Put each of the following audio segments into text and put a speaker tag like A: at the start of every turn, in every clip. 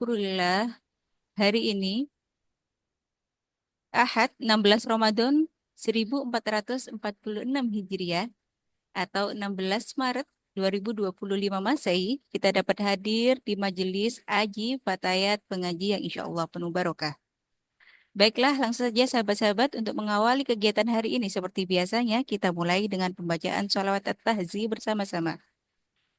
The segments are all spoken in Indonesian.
A: syukurillah, hari ini Ahad 16 Ramadan 1446 Hijriah atau 16 Maret 2025 Masehi, kita dapat hadir di majelis Aji Fatayat Pengaji yang insya Allah penuh barokah. Baiklah, langsung saja sahabat-sahabat untuk mengawali kegiatan hari ini seperti biasanya kita mulai dengan pembacaan sholawat at-tahzi bersama-sama.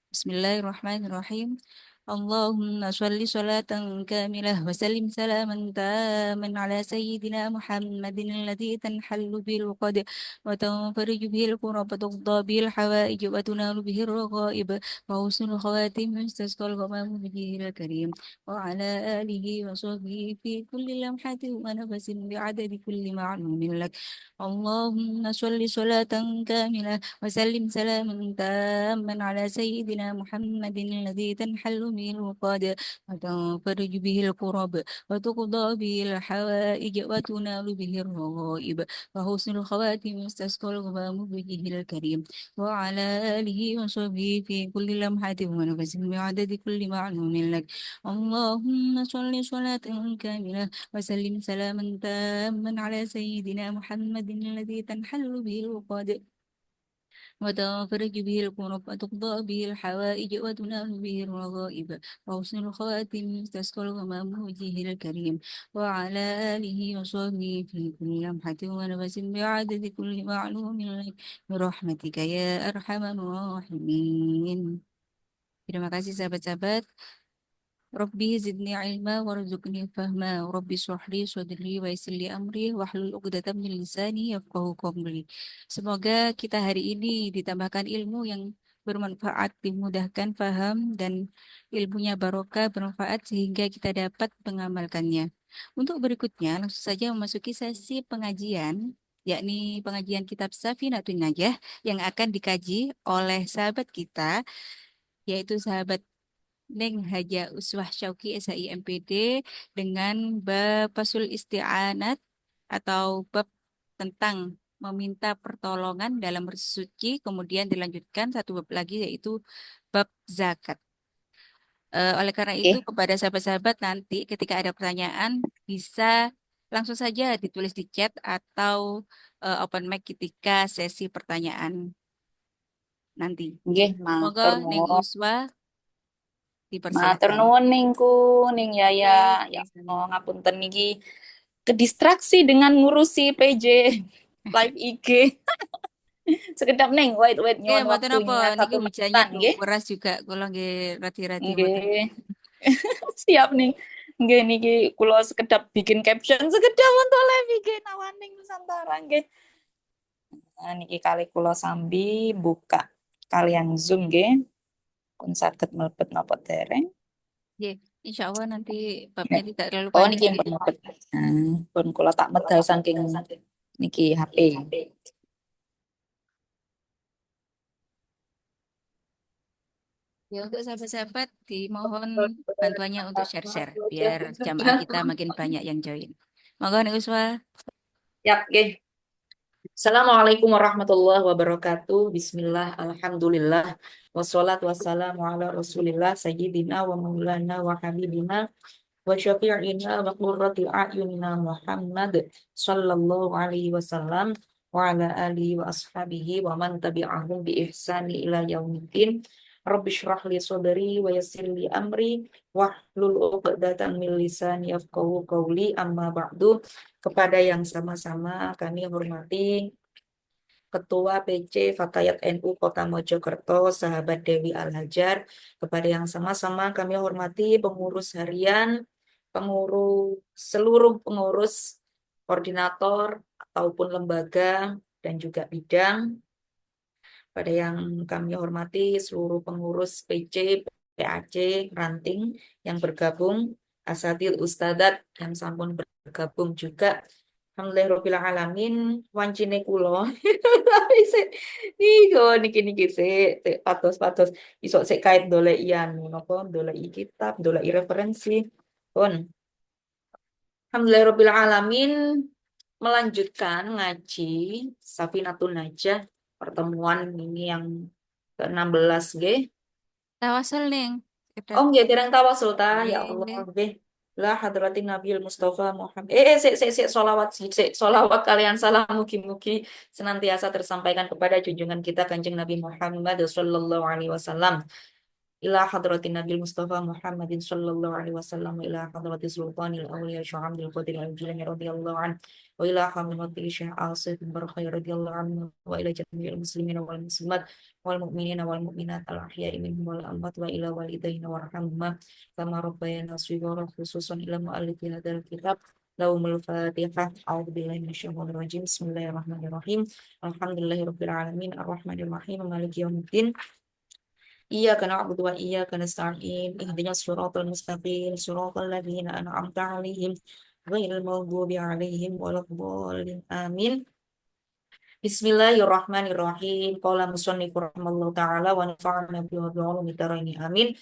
A: Bismillahirrahmanirrahim. Allahumma sholli sholatan kamilah wa sallim salaman taman ala sayyidina Muhammadin alladhi tanhallu bil uqad wa tanfariju bil kurab wa tuqda bil hawaij wa tunalu bihi raghaib wa husnul khawatim istasqal ghamamu bihil karim wa ala alihi wa sahbihi fi kulli lamhatin wa nafasin bi'adadi kulli ma'lumin lak. Allahumma sholli sholatan kamilah وسلم سلاما تاما على سيدنا محمد الذي تنحل به العقد وتنفرج به الكرب وتقضى به الحوائج وتنال به الرغائب وحسن الخواتم يستسقى الغمام بوجهه الكريم وعلى آله وصحبه في كل لمحة ونفس بعدد كل معلوم لك. اللهم صل صلاة كاملة وسلم سلاما تاما على سيدنا محمد الذي تنحل به العقد وتنفرج به الكرب وتقضى به الحوائج وتنال به الرغائب وحسن الخواتم تسقى الغمام وجهه الكريم وعلى آله وصحبه في كل لمحة ونفس بعدد كل معلوم لك برحمتك يا أرحم الراحمين. Terima kasih sahabat-sahabat. Rabbi zidni ilma warzuqni fahma. Rabbi shrahli sadri wa yassir li amri wahlul 'uqdatam min lisani yafqahu qawli. Semoga kita hari ini ditambahkan ilmu yang bermanfaat, dimudahkan faham dan ilmunya barokah bermanfaat sehingga kita dapat mengamalkannya. Untuk berikutnya langsung saja memasuki sesi pengajian, yakni pengajian kitab Safinatun Najah yang akan dikaji oleh sahabat kita, yaitu sahabat Neng Haja Uswah Syauqi SHI MPD dengan bab Fasul Isti'anat atau bab tentang meminta pertolongan dalam bersuci, kemudian dilanjutkan satu bab lagi yaitu bab zakat. Oleh karena itu
B: Oke,
A: kepada sahabat-sahabat nanti ketika ada pertanyaan bisa langsung saja ditulis di chat atau open mic ketika sesi pertanyaan nanti.
B: nggih,
A: Semoga
B: matur
A: Neng
B: nuwun.
A: Uswah
B: Matur
A: dipersilahkan.
B: nuwun ningku, ning Yaya.
A: Oke,
B: Ya
A: sama-sama.
B: Allah, ngapunten niki kedistraksi dengan ngurusi PJ live IG. Sekedap neng, wait
A: Eh,
B: nyuwun
A: mboten apa
B: waktunya
A: niki
B: satu
A: hujannya
B: menitan, nggih.
A: deras juga kula nggih rati-rati mboten.
B: Nggih, siap nih. Nggih niki kula sekedap bikin caption sekedap untuk live IG Nawaning Nusantara nggih. Nah, niki kali kula sambi buka kalian Zoom nggih. Pun saged mlebet napa dereng.
A: Nggih, insya Allah nanti babnya tidak terlalu
B: Oh,
A: panjang
B: niki yang
A: jadi.
B: mlebet. Pun kula tak medal saking niki HP.
A: Ya untuk sahabat-sahabat dimohon bantuannya untuk share-share biar jamaah kita makin banyak yang join. Monggo Nek Uswa.
B: Yap, nggih. Assalamualaikum warahmatullahi wabarakatuh. Bismillah, alhamdulillah. Wassalatu wassalamu ala rasulillah sayyidina wa maulana wa habibina wa syafi'ina wa qurrati a'yunina Muhammad sallallahu alaihi wasallam wa ala alihi wa ashabihi wa man tabi'ahum bi ihsani ila yaumiddin. Rabbi shrah li sadri wa yassir li amri wahlul 'uqdatam min lisani yafqahu qawli amma ba'du. Kepada yang sama-sama kami hormati Ketua PC Fatayat NU Kota Mojokerto, sahabat Dewi Al-Hajar. Kepada yang sama-sama kami hormati pengurus harian, pengurus seluruh pengurus, koordinator ataupun lembaga dan juga bidang. Pada yang kami hormati seluruh pengurus PC, PAC, ranting yang bergabung, Asatidz Ustadzat yang sampun bergabung juga. Alhamdulillahirabbil alamin wancine kula. Tapi niku niki sik patos-patos iso sik kait dolek anu napa dolek kitab, dolek referensi. Pun Alhamdulillahirabbil alamin melanjutkan ngaji Safinatun Najah pertemuan ini yang ke-16 G.
A: Tawasul Neng. Kedah.
B: Oh, nggih dereng tawasul ta. Ya Allah,
A: Nggih.
B: nggih. La hadratin Nabil Mustafa Muhammad. Sik, solawat kalian salam mugi-mugi senantiasa tersampaikan kepada junjungan kita Kanjeng Nabi Muhammad sallallahu alaihi wasallam. Ila hadratin Nabil Mustafa Muhammadin sallallahu alaihi wasallam wa ila hadratis sultanil awliya Syu'abdil Qadir al-Jilani radhiyallahu an wa ila hadratil Syekh Asif bin Barakah radhiyallahu anhu wa ila jami'il muslimin wal muslimat wal mu'minin wal mu'minat al ahya'i minhum wal amwat wa ila walidayna warhamhuma kama rabbayana shighara khususan ila mu'allifi hadzal kitab Laumul Fatihah. A'udzu billahi minasyaitonir rajim. Bismillahirrahmanirrahim. Alhamdulillahirabbil alamin arrahmanir rahim maliki yaumiddin. Iyyaka na'budu wa iyyaka nasta'in. Ihdinas siratal mustaqim, siratal ladzina an'amta 'alaihim ghairil maghdubi 'alaihim waladdallin. Amin. Bismillahirrahmanirrahim. Qala musannifur rahimallahu taala wa nafa'ana bi ulumi daraini. Amin.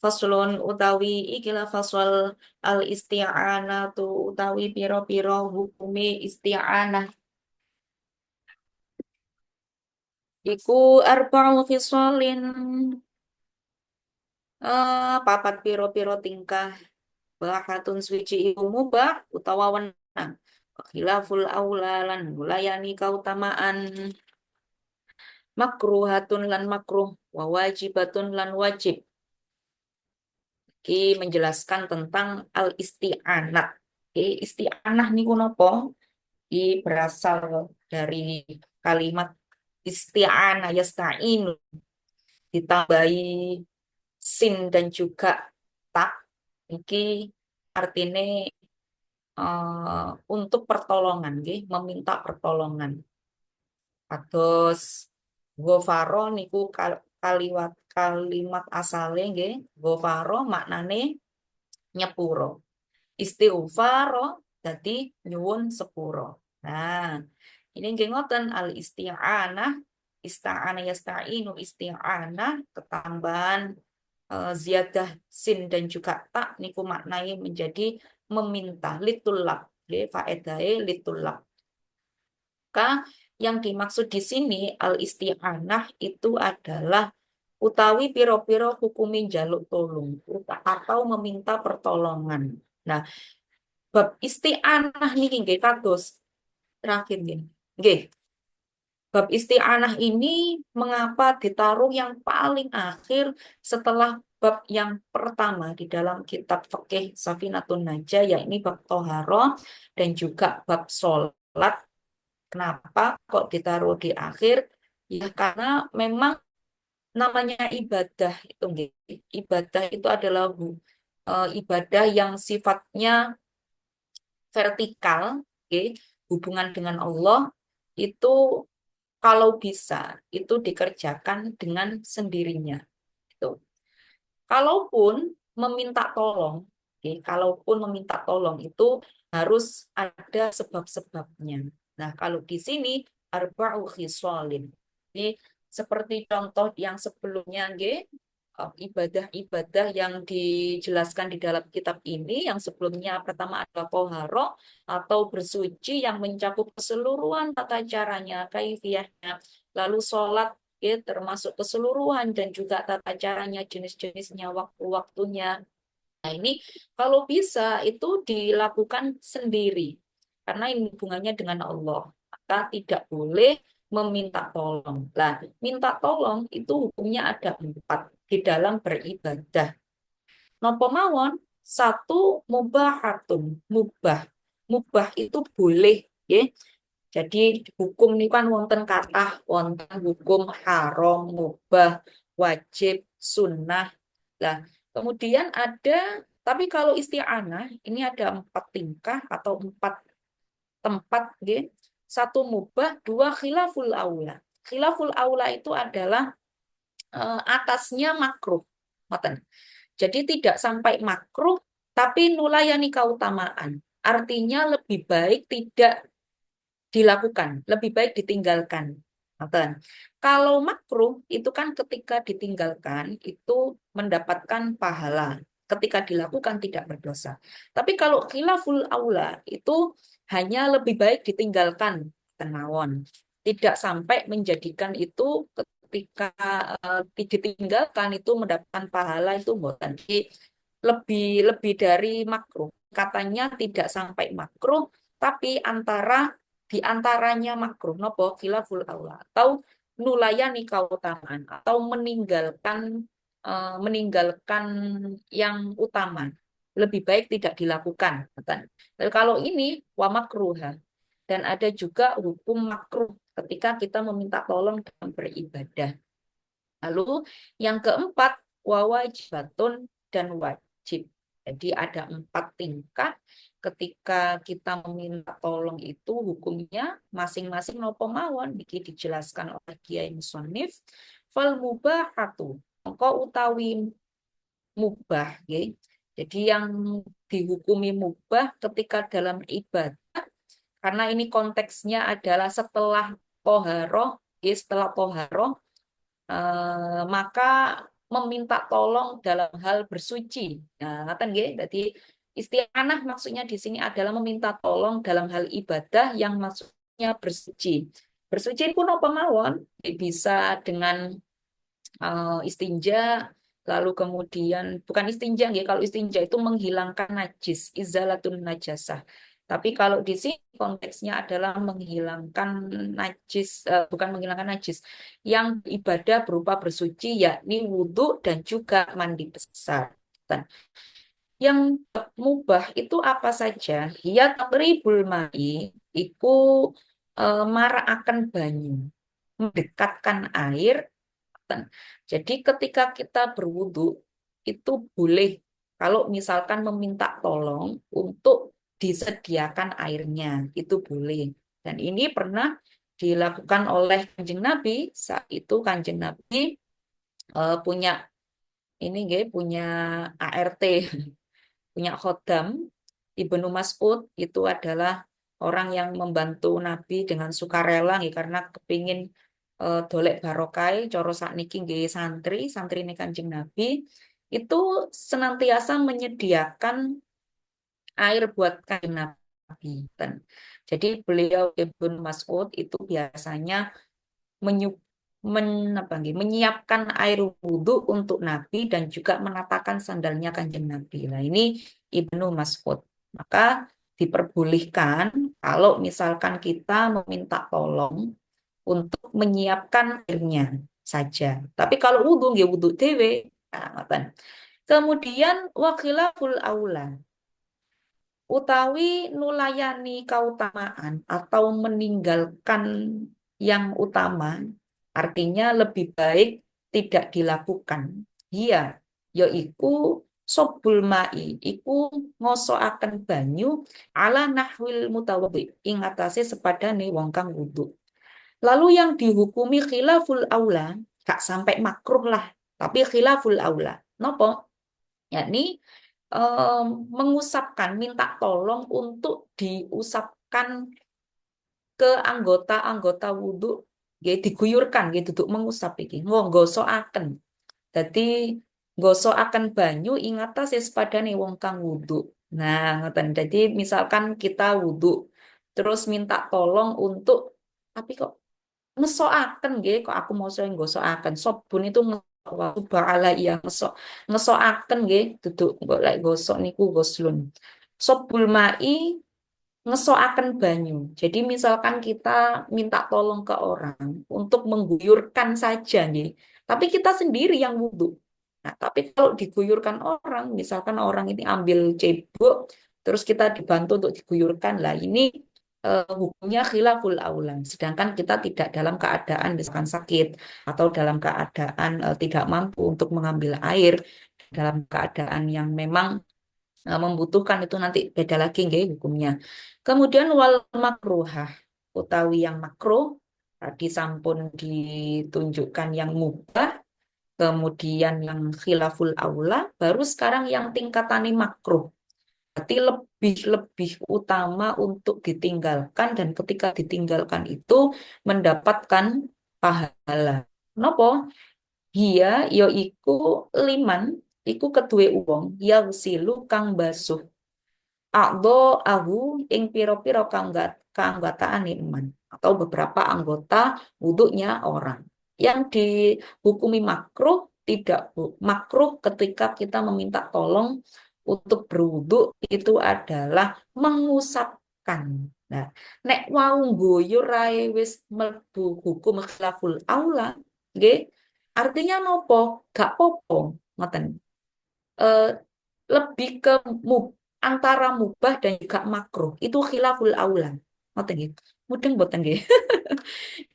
B: Faslun utawi ikilah fasal al isti'anatu utawi piro-piro hukumi isti'anah iku arba'u khisalin papat piro-piro tingkah bahatun suci iku mubah utawa wenang khilaful aula lan mulayani kautamaan makruhatun lan makruh wa wajibatun lan wajib. Ki menjelaskan tentang al isti'anah. Isti'anah niku napa? Ki berasal dari kalimat isti'anah yasta'in ditambahi sin dan juga tak. Iki artinya untuk pertolongan, nggih, meminta pertolongan. Atos gofaro niku kalimat asale nggih, gofaro maknane nyepuro. Istighfaro dadi nyuwun sepuro. Nah, ini nggih ngoten al isti'anah, ista'ana yasta'inu isti'anah ketambahan ziyadah sin dan juga tak niku maknai menjadi meminta litulab nggih faedahe litulab. Maka yang dimaksud di sini al isti'anah itu adalah utawi piro-piro hukumin jaluk tolong atau meminta pertolongan. Nah, bab isti'anah niki nggih kados terakhir nggih. Nggih. Bab isti'anah ini mengapa ditaruh yang paling akhir setelah bab yang pertama di dalam kitab fikih Safinatun Najah, yakni bab toharoh dan juga bab sholat. Kenapa kok ditaruh di akhir? Ya karena memang namanya ibadah itu nggih. Ibadah itu adalah ibadah yang sifatnya vertikal, nggih, hubungan dengan Allah itu kalau bisa itu dikerjakan dengan sendirinya. Gitu. Kalaupun meminta tolong, oke, kalaupun meminta tolong itu harus ada sebab-sebabnya. Nah, kalau di sini arba'u khisalin. Jadi seperti contoh yang sebelumnya, nggih, ibadah-ibadah yang dijelaskan di dalam kitab ini, yang sebelumnya pertama adalah toharo atau bersuci yang mencakup keseluruhan tata caranya, kaifiyahnya, lalu sholat ya, termasuk keseluruhan dan juga tata caranya, jenis-jenisnya, waktu-waktunya. Nah, ini kalau bisa itu dilakukan sendiri karena ini hubungannya dengan Allah. Maka tidak boleh meminta tolong. Nah, minta tolong itu hukumnya ada empat di dalam beribadah. Nopo mawon, satu mubahatun, mubah. Mubah itu boleh, ya. Jadi hukum ini kan wonten kathah, wonten hukum haram, mubah, wajib, sunnah. Nah, kemudian ada, tapi kalau isti'anah ini ada empat tingkah atau empat tempat, nggih. Satu mubah, dua khilaful aula. Khilaful aula itu adalah atasnya makruh. Ngoten. Jadi tidak sampai makruh, tapi nulayani keutamaan. Artinya lebih baik tidak dilakukan, lebih baik ditinggalkan. Ngoten. Kalau makruh itu kan ketika ditinggalkan itu mendapatkan pahala. Ketika dilakukan tidak berdosa. Tapi kalau khilaful aula itu hanya lebih baik ditinggalkan tenawon. Tidak sampai menjadikan itu ketika ditinggalkan itu mendapatkan pahala itu mboten. Jadi lebih lebih dari makruh. Katanya tidak sampai makruh, tapi di antaranya makruh. Nopo khilaful aula atau nulayani kautamaan atau meninggalkan yang utama. Lebih baik tidak dilakukan. Tapi kalau ini wa makruha dan ada juga hukum makruh ketika kita meminta tolong dalam beribadah. Lalu yang keempat, wajibatun dan wajib. Jadi ada 4 tingkat ketika kita meminta tolong itu hukumnya masing-masing nopo mawon iki dijelaskan oleh Kiai Musonif fal mubahatu mengko utawi mubah nggih. Jadi yang dihukumi mubah ketika dalam ibadah karena ini konteksnya adalah setelah toharoh, setelah toharoh, maka meminta tolong dalam hal bersuci. Nah, ngaten nggih. Jadi isti'anah maksudnya di sini adalah meminta tolong dalam hal ibadah yang maksudnya bersuci. Bersuci pun apa mawon, bisa dengan istinja, lalu kemudian bukan istinja ya, kalau istinja itu menghilangkan najis, izalatun najasah. Tapi kalau di sini konteksnya adalah menghilangkan najis, bukan menghilangkan najis, yang ibadah berupa bersuci, yakni wudhu dan juga mandi besar. Dan yang mubah itu apa saja? Ya takribul mai, iku marakaken banyu, mendekatkan air. Jadi ketika kita berwudu itu boleh kalau misalkan meminta tolong untuk disediakan airnya itu boleh. Dan ini pernah dilakukan oleh Kanjeng Nabi saat itu Kanjeng Nabi punya ini punya ART, punya khodam. Ibnu Mas'ud itu adalah orang yang membantu Nabi dengan sukarela nggih, karena kepingin dolek barokai coro sakniki nggih santri ini Kanjeng Nabi itu senantiasa menyediakan air buat Kanjeng Nabi. Jadi beliau Ibnu Mas'ud itu biasanya menyu- menyiapkan air wudhu untuk Nabi dan juga menatakan sandalnya Kanjeng Nabi. Nah, ini Ibnu Mas'ud. Maka diperbolehkan kalau misalkan kita meminta tolong untuk menyiapkan airnya saja. Tapi kalau wudhu, nggih wudhu dewe. Nah, ngoten. Kemudian wakhilaful aula utawi nulayani kautamaan atau meninggalkan yang utama artinya lebih baik tidak dilakukan. Iya, yaiku sobul mai iku ngosoaken banyu ala nahwil mutawadhi ing atase sepadane wong kang wudu. Lalu yang dihukumi khilaful aula gak sampai makruh lah, tapi khilaful aula. Nopo? Yakni mengusapkan, minta tolong untuk diusapkan ke anggota-anggota wudhu, nggih diguyurkan gitu, duduk mengusap iki. Wong gosokaken. Dadi gosokaken banyu ing atase sepadane wong kang wudhu. Nah, ngoten. Jadi misalkan kita wudhu, terus minta tolong untuk tapi kok ngesokaken nggih, kok aku mau sing gosokaken. Sobun itu subhanallah iya ngesokaken nggih, duduk golek gosok niku goslun. Sobul mai ngesoaken banyu. Jadi misalkan kita minta tolong ke orang untuk mengguyurkan saja nih, tapi kita sendiri yang wudhu. Nah, tapi kalau diguyurkan orang, misalkan orang ini ambil cebok, terus kita dibantu untuk diguyurkan, lah ini hukumnya khilaful aulan. Sedangkan kita tidak dalam keadaan misalkan sakit atau dalam keadaan tidak mampu untuk mengambil air, dalam keadaan yang memang membutuhkan itu nanti beda lagi nggih hukumnya. Kemudian wal makruhah utawi yang makruh tadi sampun ditunjukkan yang mubah, kemudian yang khilaful aula, baru sekarang yang tingkatane makruh. Berarti lebih lebih utama untuk ditinggalkan dan ketika ditinggalkan itu mendapatkan pahala. Nopo? Dia yo iku liman iku kedue wong yang silu kang basuh Akdo ahu ing piro-piro keanggotaan iman atau beberapa anggota wudhunya orang. Yang dihukumi makruh tidak makruh ketika kita meminta tolong untuk berwudu itu adalah mengusapkan. Nah, nek wau guyur ae wis mlebu hukum khilaful aula, nggih. Artinya nopo? Gak popo, ngoten. Eh, Lebih ke antara mubah dan juga makruh. Itu khilaful aula. Ngoten nggih. Mudeng boten nggih.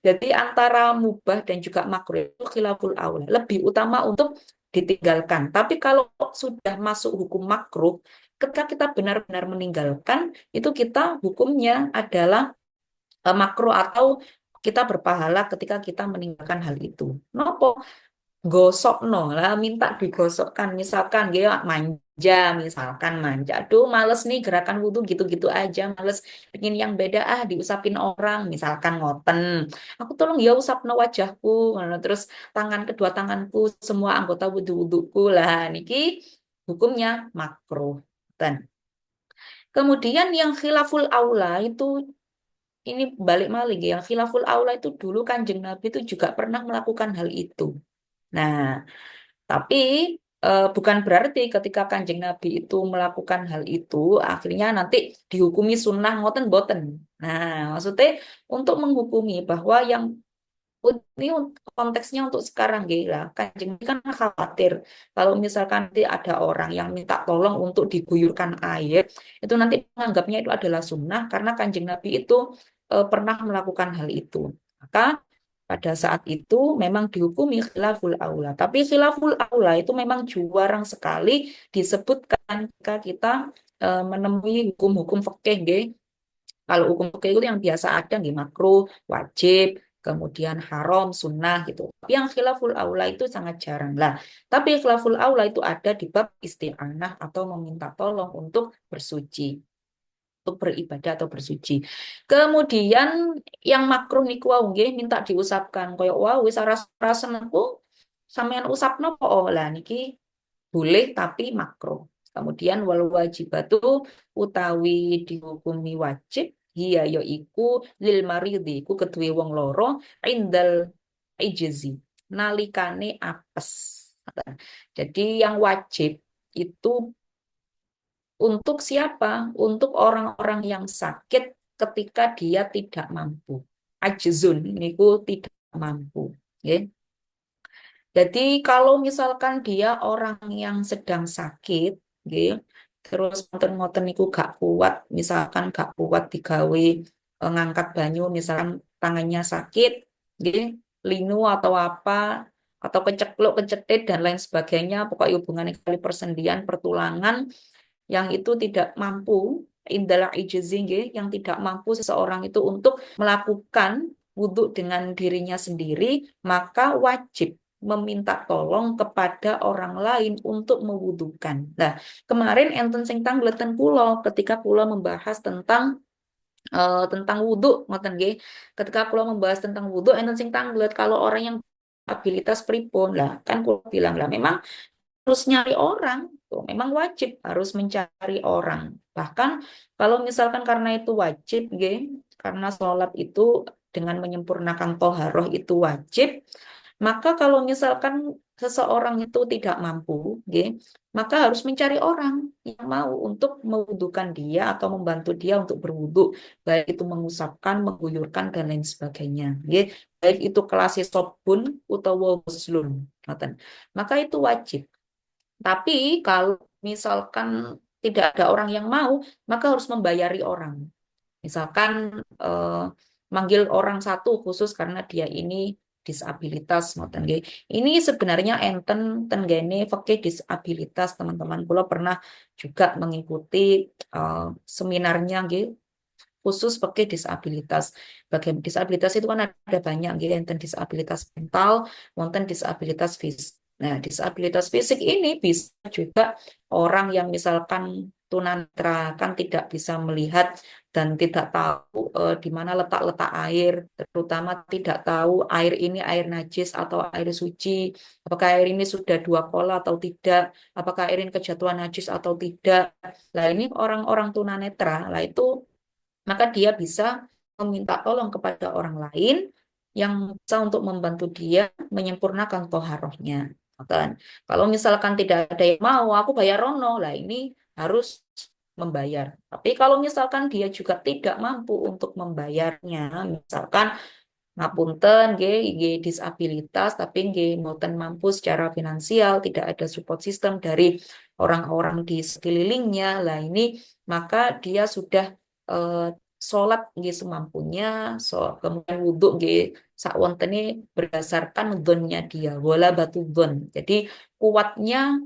B: Jadi antara mubah dan juga makruh itu khilaful aula. Lebih utama untuk ditinggalkan. Tapi kalau sudah masuk hukum makruh, ketika kita benar-benar meninggalkan, itu kita hukumnya adalah makruh atau kita berpahala ketika kita meninggalkan hal itu. Nopo? Gosok no lah, minta digosokkan. Misalkan dia manja, misalkan manja. Aduh, males nih gerakan wudhu gitu-gitu aja. Males bikin yang beda, diusapin orang. Misalkan ngoten. Aku tolong ya usapno wajahku. Ngono. Terus kedua tanganku, semua anggota wudhu-wudhuku lah. Niki hukumnya makruh. Dan kemudian yang khilaful aula itu ini balik maling ya. Khilaful aula itu dulu Kanjeng Nabi itu juga pernah melakukan hal itu. Nah, tapi bukan berarti ketika Kanjeng Nabi itu melakukan hal itu, akhirnya nanti dihukumi sunnah ngoten boten. Nah, maksudnya untuk menghukumi bahwa yang ini konteksnya untuk sekarang gila, Kanjeng Nabi kan khawatir kalau misalkan nanti ada orang yang minta tolong untuk diguyurkan air, itu nanti menganggapnya itu adalah sunnah karena Kanjeng Nabi itu pernah melakukan hal itu. Maka pada saat itu memang dihukumi khilaful aula. Tapi khilaful aula itu memang jarang sekali disebutkan jika kita menemui hukum-hukum fikih nggih. Kalau hukum fikih itu yang biasa ada nggih makruh, wajib, kemudian haram, sunnah gitu. Tapi yang khilaful aula itu sangat jarang lah. Tapi khilaful aula itu ada di bab isti'anah atau meminta tolong untuk bersuci, untuk beribadah atau bersuci. Kemudian yang makruh niku wau nggih minta diusapkan koyo wau wis rasen aku sampean usapno kok lah niki boleh tapi makruh. Kemudian wal wajibatu utawi dihukumi wajib hiya ya iku lil maridi iku kedue wong loro indal ijzi nalikane apes. Jadi yang wajib itu untuk siapa? Untuk orang-orang yang sakit ketika dia tidak mampu. Ajzun niku tidak mampu. Ya. Jadi kalau misalkan dia orang yang sedang sakit, nggih, terus ngoten-ngoten niku gak kuat, misalkan gak kuat digawe ngangkat banyu, misalkan tangannya sakit, nggih, linu atau apa, atau kecekluk, kecetit dan lain sebagainya, pokoknya hubungannya kali persendian, pertulangan, yang itu tidak mampu, indalah ijzi, nggih, yang tidak mampu seseorang itu untuk melakukan wudhu dengan dirinya sendiri, maka wajib meminta tolong kepada orang lain untuk mewudukan. Nah, kemarin enten sing tangleten kula ketika kula membahas tentang wudhu, ngoten nggih. Ketika kula membahas tentang wudhu enten sing tanglet kalau orang yang abilitas pripun lah, kan kula bilang lah memang harus nyari orang, tuh memang wajib harus mencari orang. Bahkan kalau misalkan karena itu wajib, nggih, karena sholat itu dengan menyempurnakan toharoh itu wajib, maka kalau misalkan seseorang itu tidak mampu, nggih, maka harus mencari orang yang mau untuk mewudukan dia atau membantu dia untuk berwudu, baik itu mengusapkan, mengguyurkan dan lain sebagainya, nggih. Baik itu kelasnya sobun utawa ghuslun, ngoten. Maka itu wajib. Tapi kalau misalkan tidak ada orang yang mau, maka harus membayari orang. Misalkan manggil orang satu khusus karena dia ini disabilitas, ngoten nggih. Ini sebenarnya enten tenggene fikih disabilitas, teman-teman. Kula pernah juga mengikuti seminarnya nggih khusus pakai disabilitas. Bagaimana disabilitas itu kan ada banyak, gitu, enten disabilitas mental, wonten disabilitas fisik. Nah, disabilitas fisik ini bisa juga orang yang misalkan tunanetra kan tidak bisa melihat dan tidak tahu di mana letak-letak air, terutama tidak tahu air ini air najis atau air suci, apakah air ini sudah dua kola atau tidak, apakah air ini kejatuhan najis atau tidak. Nah, ini orang-orang tunanetra, lah itu maka dia bisa meminta tolong kepada orang lain yang bisa untuk membantu dia menyempurnakan toharohnya. Kan? Kalau misalkan tidak ada yang mau, aku bayar rono lah, ini harus membayar. Tapi kalau misalkan dia juga tidak mampu untuk membayarnya, misalkan ngapunten, nggih disabilitas, tapi nggih mboten mampu secara finansial, tidak ada support system dari orang-orang di sekelilingnya. Lah ini maka dia sudah eh, sholat nggih semampunya, kemudian wudhu nggih sawontene berdasarkan dzonnya dia, wala batu dzon. Jadi kuatnya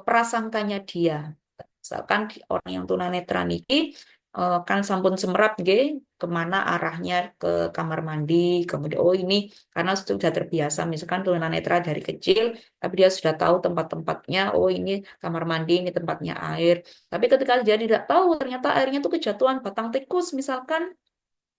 B: prasangkanya dia. Misalkan orang yang tunanetra niki kan sampun semerap nggih kemana arahnya ke kamar mandi, kemudian oh ini karena sudah terbiasa misalkan tunanetra dari kecil, tapi dia sudah tahu tempat-tempatnya, oh ini kamar mandi, ini tempatnya air. Tapi ketika dia tidak tahu ternyata airnya itu kejatuhan batang tikus misalkan,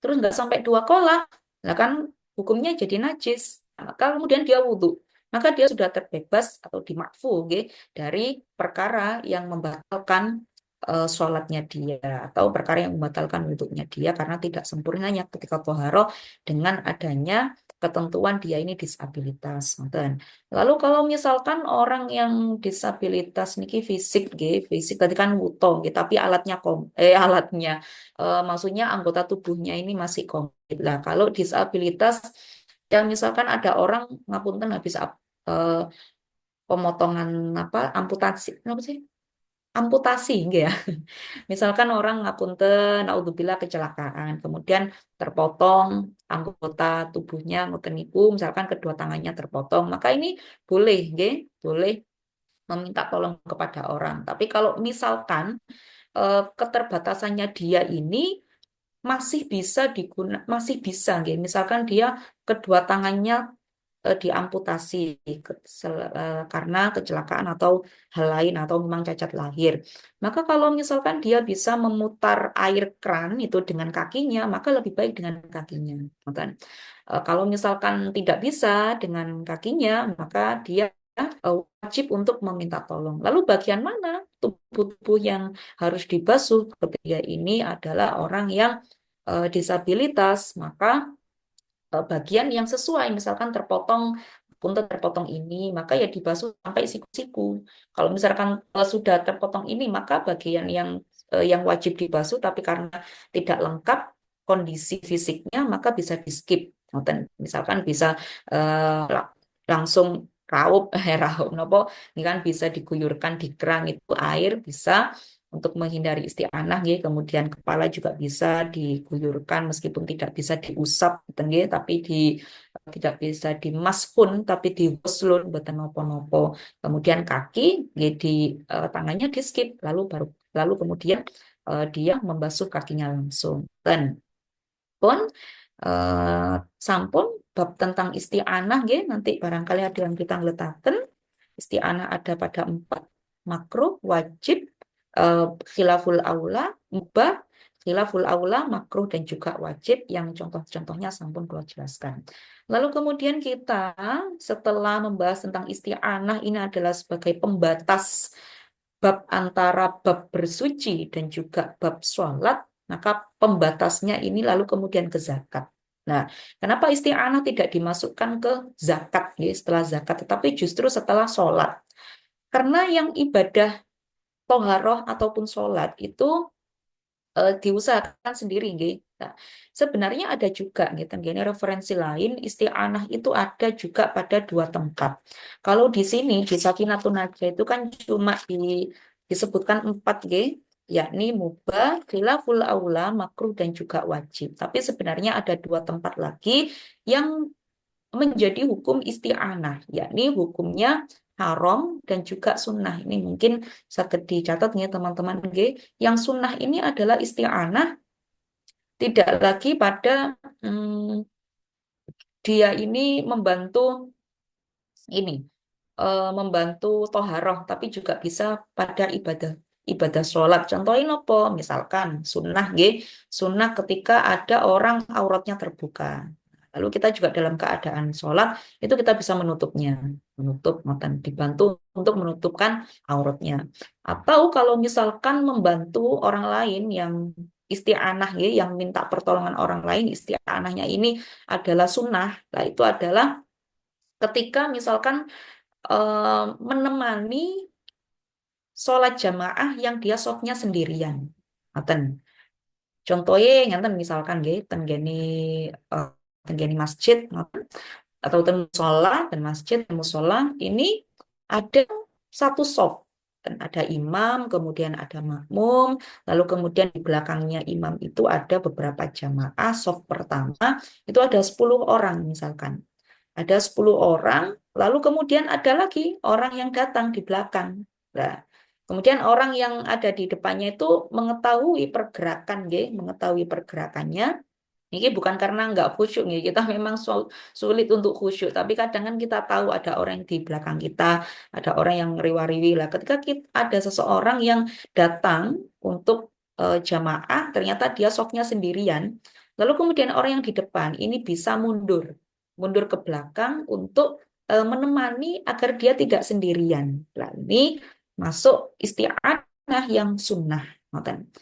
B: terus nggak sampai 2 kolah, nah kan hukumnya jadi najis. Nah, maka kemudian dia wudhu, maka dia sudah terbebas atau dimakfu dari perkara yang membatalkan sholatnya dia atau perkara yang membatalkan wudhunya dia karena tidak sempurnanya ketika toharoh dengan adanya ketentuan dia ini disabilitas. Ngoten. Lalu kalau misalkan orang yang disabilitas niki fisik, fisik tadi kan wuto, tapi alatnya alatnya maksudnya anggota tubuhnya ini masih komplit. Lah, kalau disabilitas yang misalkan ada orang ngapunten habis eh, pemotongan apa amputasi apa sih? Amputasi enggak ya. Misalkan orang ngapunten naudzubillah kecelakaan, kemudian terpotong anggota tubuhnya ngoten niku, misalkan kedua tangannya terpotong, maka ini boleh nggih, boleh meminta tolong kepada orang. Tapi kalau misalkan keterbatasannya dia ini masih bisa nggih. Misalkan dia kedua tangannya diamputasi karena kecelakaan atau hal lain atau memang cacat lahir. Maka kalau misalkan dia bisa memutar air kran itu dengan kakinya, maka lebih baik dengan kakinya. Ngoten. Kalau misalkan tidak bisa dengan kakinya, maka dia wajib untuk meminta tolong. Lalu bagian mana tubuh-tubuh yang harus dibasuh ketika ini adalah orang yang disabilitas, maka bagian yang sesuai, misalkan terpotong punten terpotong ini, maka ya dibasuh sampai siku-siku. Kalau misalkan sudah terpotong ini, maka bagian yang wajib dibasuh, tapi karena tidak lengkap kondisi fisiknya, maka bisa di skip. Ngoten. Misalkan bisa langsung raup, raup, nopo, ini kan bisa diguyurkan di keran itu air, bisa untuk menghindari isti'anah nggih, kemudian kepala juga bisa diguyurkan meskipun tidak bisa diusap gitu nggih, tapi tidak bisa dimaskun tapi dihuslun mboten napa-napa. Kemudian kaki nggih di tangannya di skip lalu kemudian dia membasuh kakinya langsung. Dan pun eh, sampun bab tentang isti'anah nggih nanti barangkali ada yang kita ngletaken. Isti'anah ada pada 4 makruh, wajib, eh, khilaful aula, mubah, khilaful aula, makruh dan juga wajib yang contoh-contohnya sampun kula jelaskan. Lalu kemudian kita setelah membahas tentang isti'anah ini adalah sebagai pembatas bab antara bab bersuci dan juga bab sholat, maka pembatasnya ini lalu kemudian ke zakat. Nah, kenapa isti'anah tidak dimasukkan ke zakat ya, setelah zakat, tetapi justru setelah sholat? Karena yang ibadah toharoh ataupun sholat itu diusahakan sendiri, nggih. Nah, sebenarnya ada juga, gitu, ini referensi lain, isti'anah itu ada juga pada 2 tempat. Kalau di sini, di Sakinatun Najah itu kan cuma disebutkan 4, nggih, yakni mubah, khilaful aula, makruh, dan juga wajib. Tapi sebenarnya ada 2 tempat lagi yang menjadi hukum isti'anah, yakni hukumnya haram dan juga sunnah. Ini mungkin sakit dicatat ya teman-teman. Nggih. Yang sunnah ini adalah isti'anah tidak lagi pada dia ini membantu ini membantu toharoh, tapi juga bisa pada ibadah ibadah sholat. Contohin apa? Misalkan sunnah, nggih. Sunnah ketika ada orang auratnya terbuka. Lalu kita juga dalam keadaan sholat itu kita bisa menutupnya, menutup mata, dibantu untuk menutupkan auratnya. Atau kalau misalkan membantu orang lain yang isti'anah ya, yang minta pertolongan orang lain, isti'anahnya ini adalah sunnah. Nah, itu adalah ketika misalkan menemani sholat jamaah yang dia sofnya sendirian. Ngoten. Contohnya ngeten misalkan nggih ten gene eh, ten gene masjid ngoten, atau ten musola dan masjid dan musola ini ada satu sof, dan ada imam, kemudian ada makmum, lalu kemudian di belakangnya imam itu ada beberapa jamaah. Sof pertama itu ada 10 orang misalkan. Ada 10 orang, lalu kemudian ada lagi orang yang datang di belakang. Nah, kemudian orang yang ada di depannya itu mengetahui pergerakan, nggih, mengetahui pergerakannya. Ini bukan karena nggak khusyuk, nggih. Kita memang sulit untuk khusyuk, tapi kadang kan kita tahu ada orang yang di belakang kita, ada orang yang riwa-riwi lah. Ketika ada seseorang yang datang untuk jamaah, ternyata dia sofnya sendirian, lalu kemudian orang yang di depan ini bisa mundur ke belakang untuk menemani agar dia tidak sendirian. Nah, ini masuk isti'anah yang sunnah. Ngoten.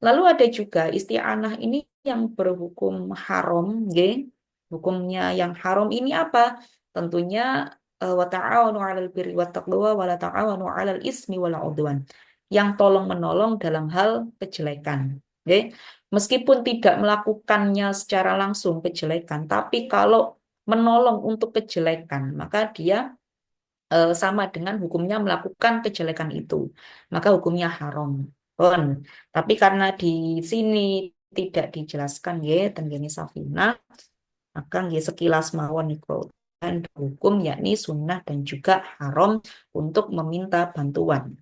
B: Lalu ada juga isti'anah ini yang berhukum haram, nggih. Hukumnya yang haram ini apa? Tentunya wa ta'awanu 'alal birri wat taqwa wa la ta'awanu 'alal ismi wal 'udwan. Yang tolong menolong dalam hal kejelekan. Nggih. Meskipun tidak melakukannya secara langsung kejelekan, tapi kalau menolong untuk kejelekan, maka dia sama dengan hukumnya melakukan kejelekan itu. Maka hukumnya haram. Pun. Tapi karena di sini tidak dijelaskan ya tenggene Safina, maka nggih sekilas mawon niku dan hukum yakni sunnah dan juga haram untuk meminta bantuan.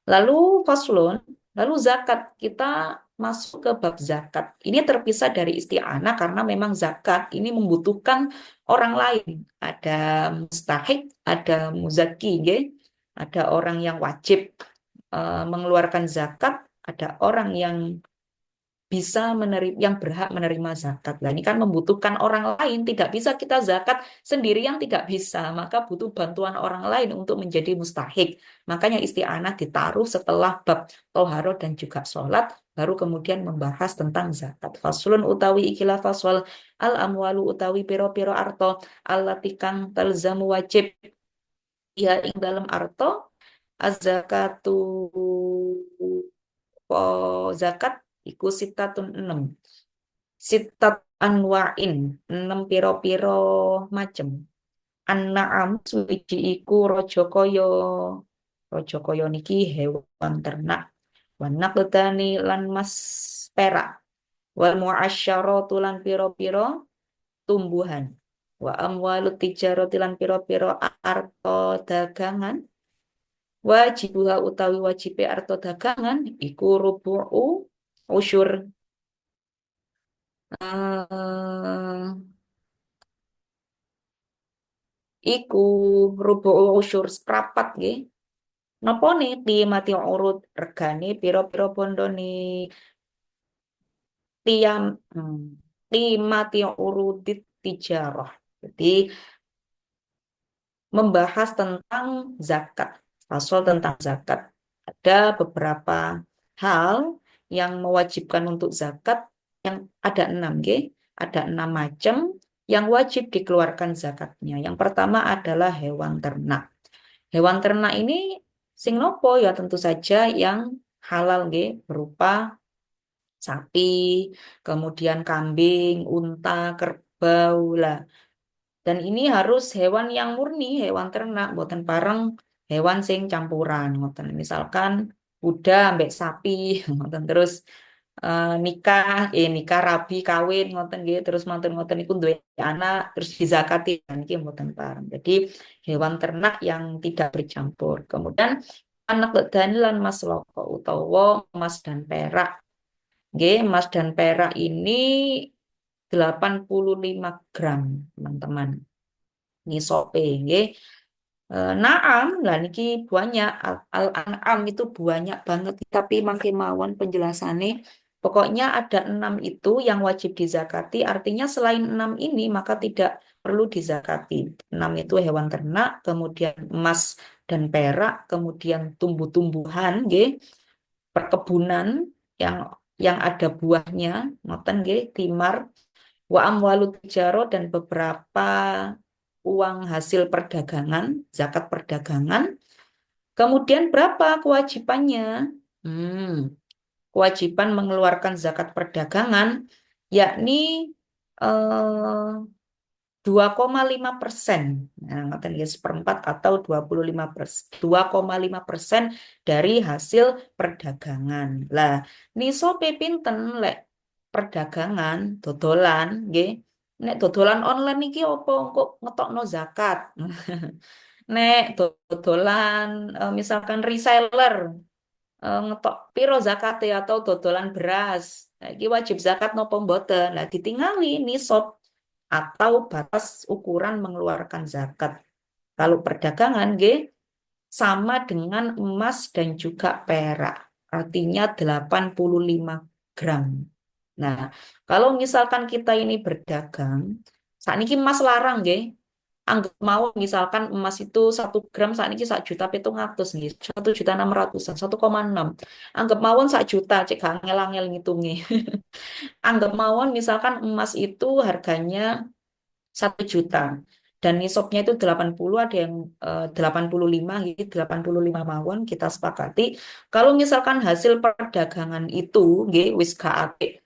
B: Lalu faslun, lalu zakat. Kita masuk ke bab zakat. Ini terpisah dari isti'anah karena memang zakat ini membutuhkan orang lain. Ada mustahik, ada muzaki, nggih. Ada orang yang wajib mengeluarkan zakat, ada orang yang bisa menerima, yang berhak menerima zakat. Nah, ini kan membutuhkan orang lain, tidak bisa kita zakat sendiri yang tidak bisa, maka butuh bantuan orang lain untuk menjadi mustahik. Makanya isti'anah ditaruh setelah bab toharo dan juga sholat, baru kemudian membahas tentang zakat. Faslun utawi ikilah faswal al amwalu utawi piro-piro arto alatikang talzamu wajib ya ing dalam arto az-zakatu zakat iku sitatun 6. Sitat anwa'in 6 piro-piro macem. An-na'am suwiji iku raja kaya. Raja kaya niki hewan ternak. Wanak letani lan mas perak. Wal muasyaratu lan piro-piro tumbuhan. Wa amwalut tijarati lan piro-piro arto dagangan. Wajibuha utawi wajibe arto dagangan iku rubu'u usyur. eh Iku rubu'u usyur seprapat nggih. Napa nih mati urut regane pira-pira bondone tiam mati urudit tijarah. Jadi membahas tentang zakat, pasal tentang zakat. Ada beberapa hal yang mewajibkan untuk zakat yang ada 6, nggih. Ada 6 macam yang wajib dikeluarkan zakatnya. Yang pertama adalah hewan ternak. Hewan ternak ini sing nopo ya tentu saja yang halal nggih, berupa sapi, kemudian kambing, unta, kerbau lah. Dan ini harus hewan yang murni, hewan ternak, boten pareng hewan sing campuran, ngoten. Misalkan kuda ambek sapi, ngoten terus nikah rabi kawin ngoten nggih, terus manten-ngoten iku duwe anak terus dizakati niki mboten pareng. Jadi hewan ternak yang tidak bercampur. Kemudian anak wedani lan mas loko utawa emas dan perak. Nggih, emas dan perak ini 85 gram, teman-teman. Nisope nggih. Naam, lah niki banyak al-an'am itu banyak banget tapi makin mawon penjelasannya. Pokoknya ada 6 itu yang wajib dizakati. Artinya selain 6 ini maka tidak perlu dizakati. 6 itu hewan ternak, kemudian emas dan perak, kemudian tumbuh-tumbuhan, nggih, perkebunan yang yang ada buahnya, ngoten nggih, thimar, wa amwalut tijaro dan beberapa uang hasil perdagangan, zakat perdagangan. Kemudian berapa kewajibannya? Kewajiban mengeluarkan zakat perdagangan, yakni eh, 2,5%. Nah, ngoten nggih, seperempat atau 25%, 2,5% dari hasil perdagangan. Lah, nisobe pinten lek perdagangan dodolan nggih. Nek dodolan online iki opo engko ngetokno zakat. Nek dodolan misalkan reseller ngetok piro zakate atau dodolan beras. Nah, iki wajib zakat nopo mboten. Nah, ditingali nisab atau batas ukuran mengeluarkan zakat. Kalau perdagangan nggih sama dengan emas dan juga perak. Artinya 85 gram. Nah, kalau misalkan kita ini berdagang, saat ini emas larang nggih. Anggap mau misalkan emas itu 1 gram saat ini 1.700.000 nih, 1.600.000, 1,6. Anggap mawon 1 juta, cek gak ngel-ngel ngitungi. Anggap mawon misalkan emas itu harganya 1 juta. Dan nisabnya itu 80, ada yang 85 gitu, 85 mawon kita sepakati. Kalau misalkan hasil perdagangan itu nggih wis gak apik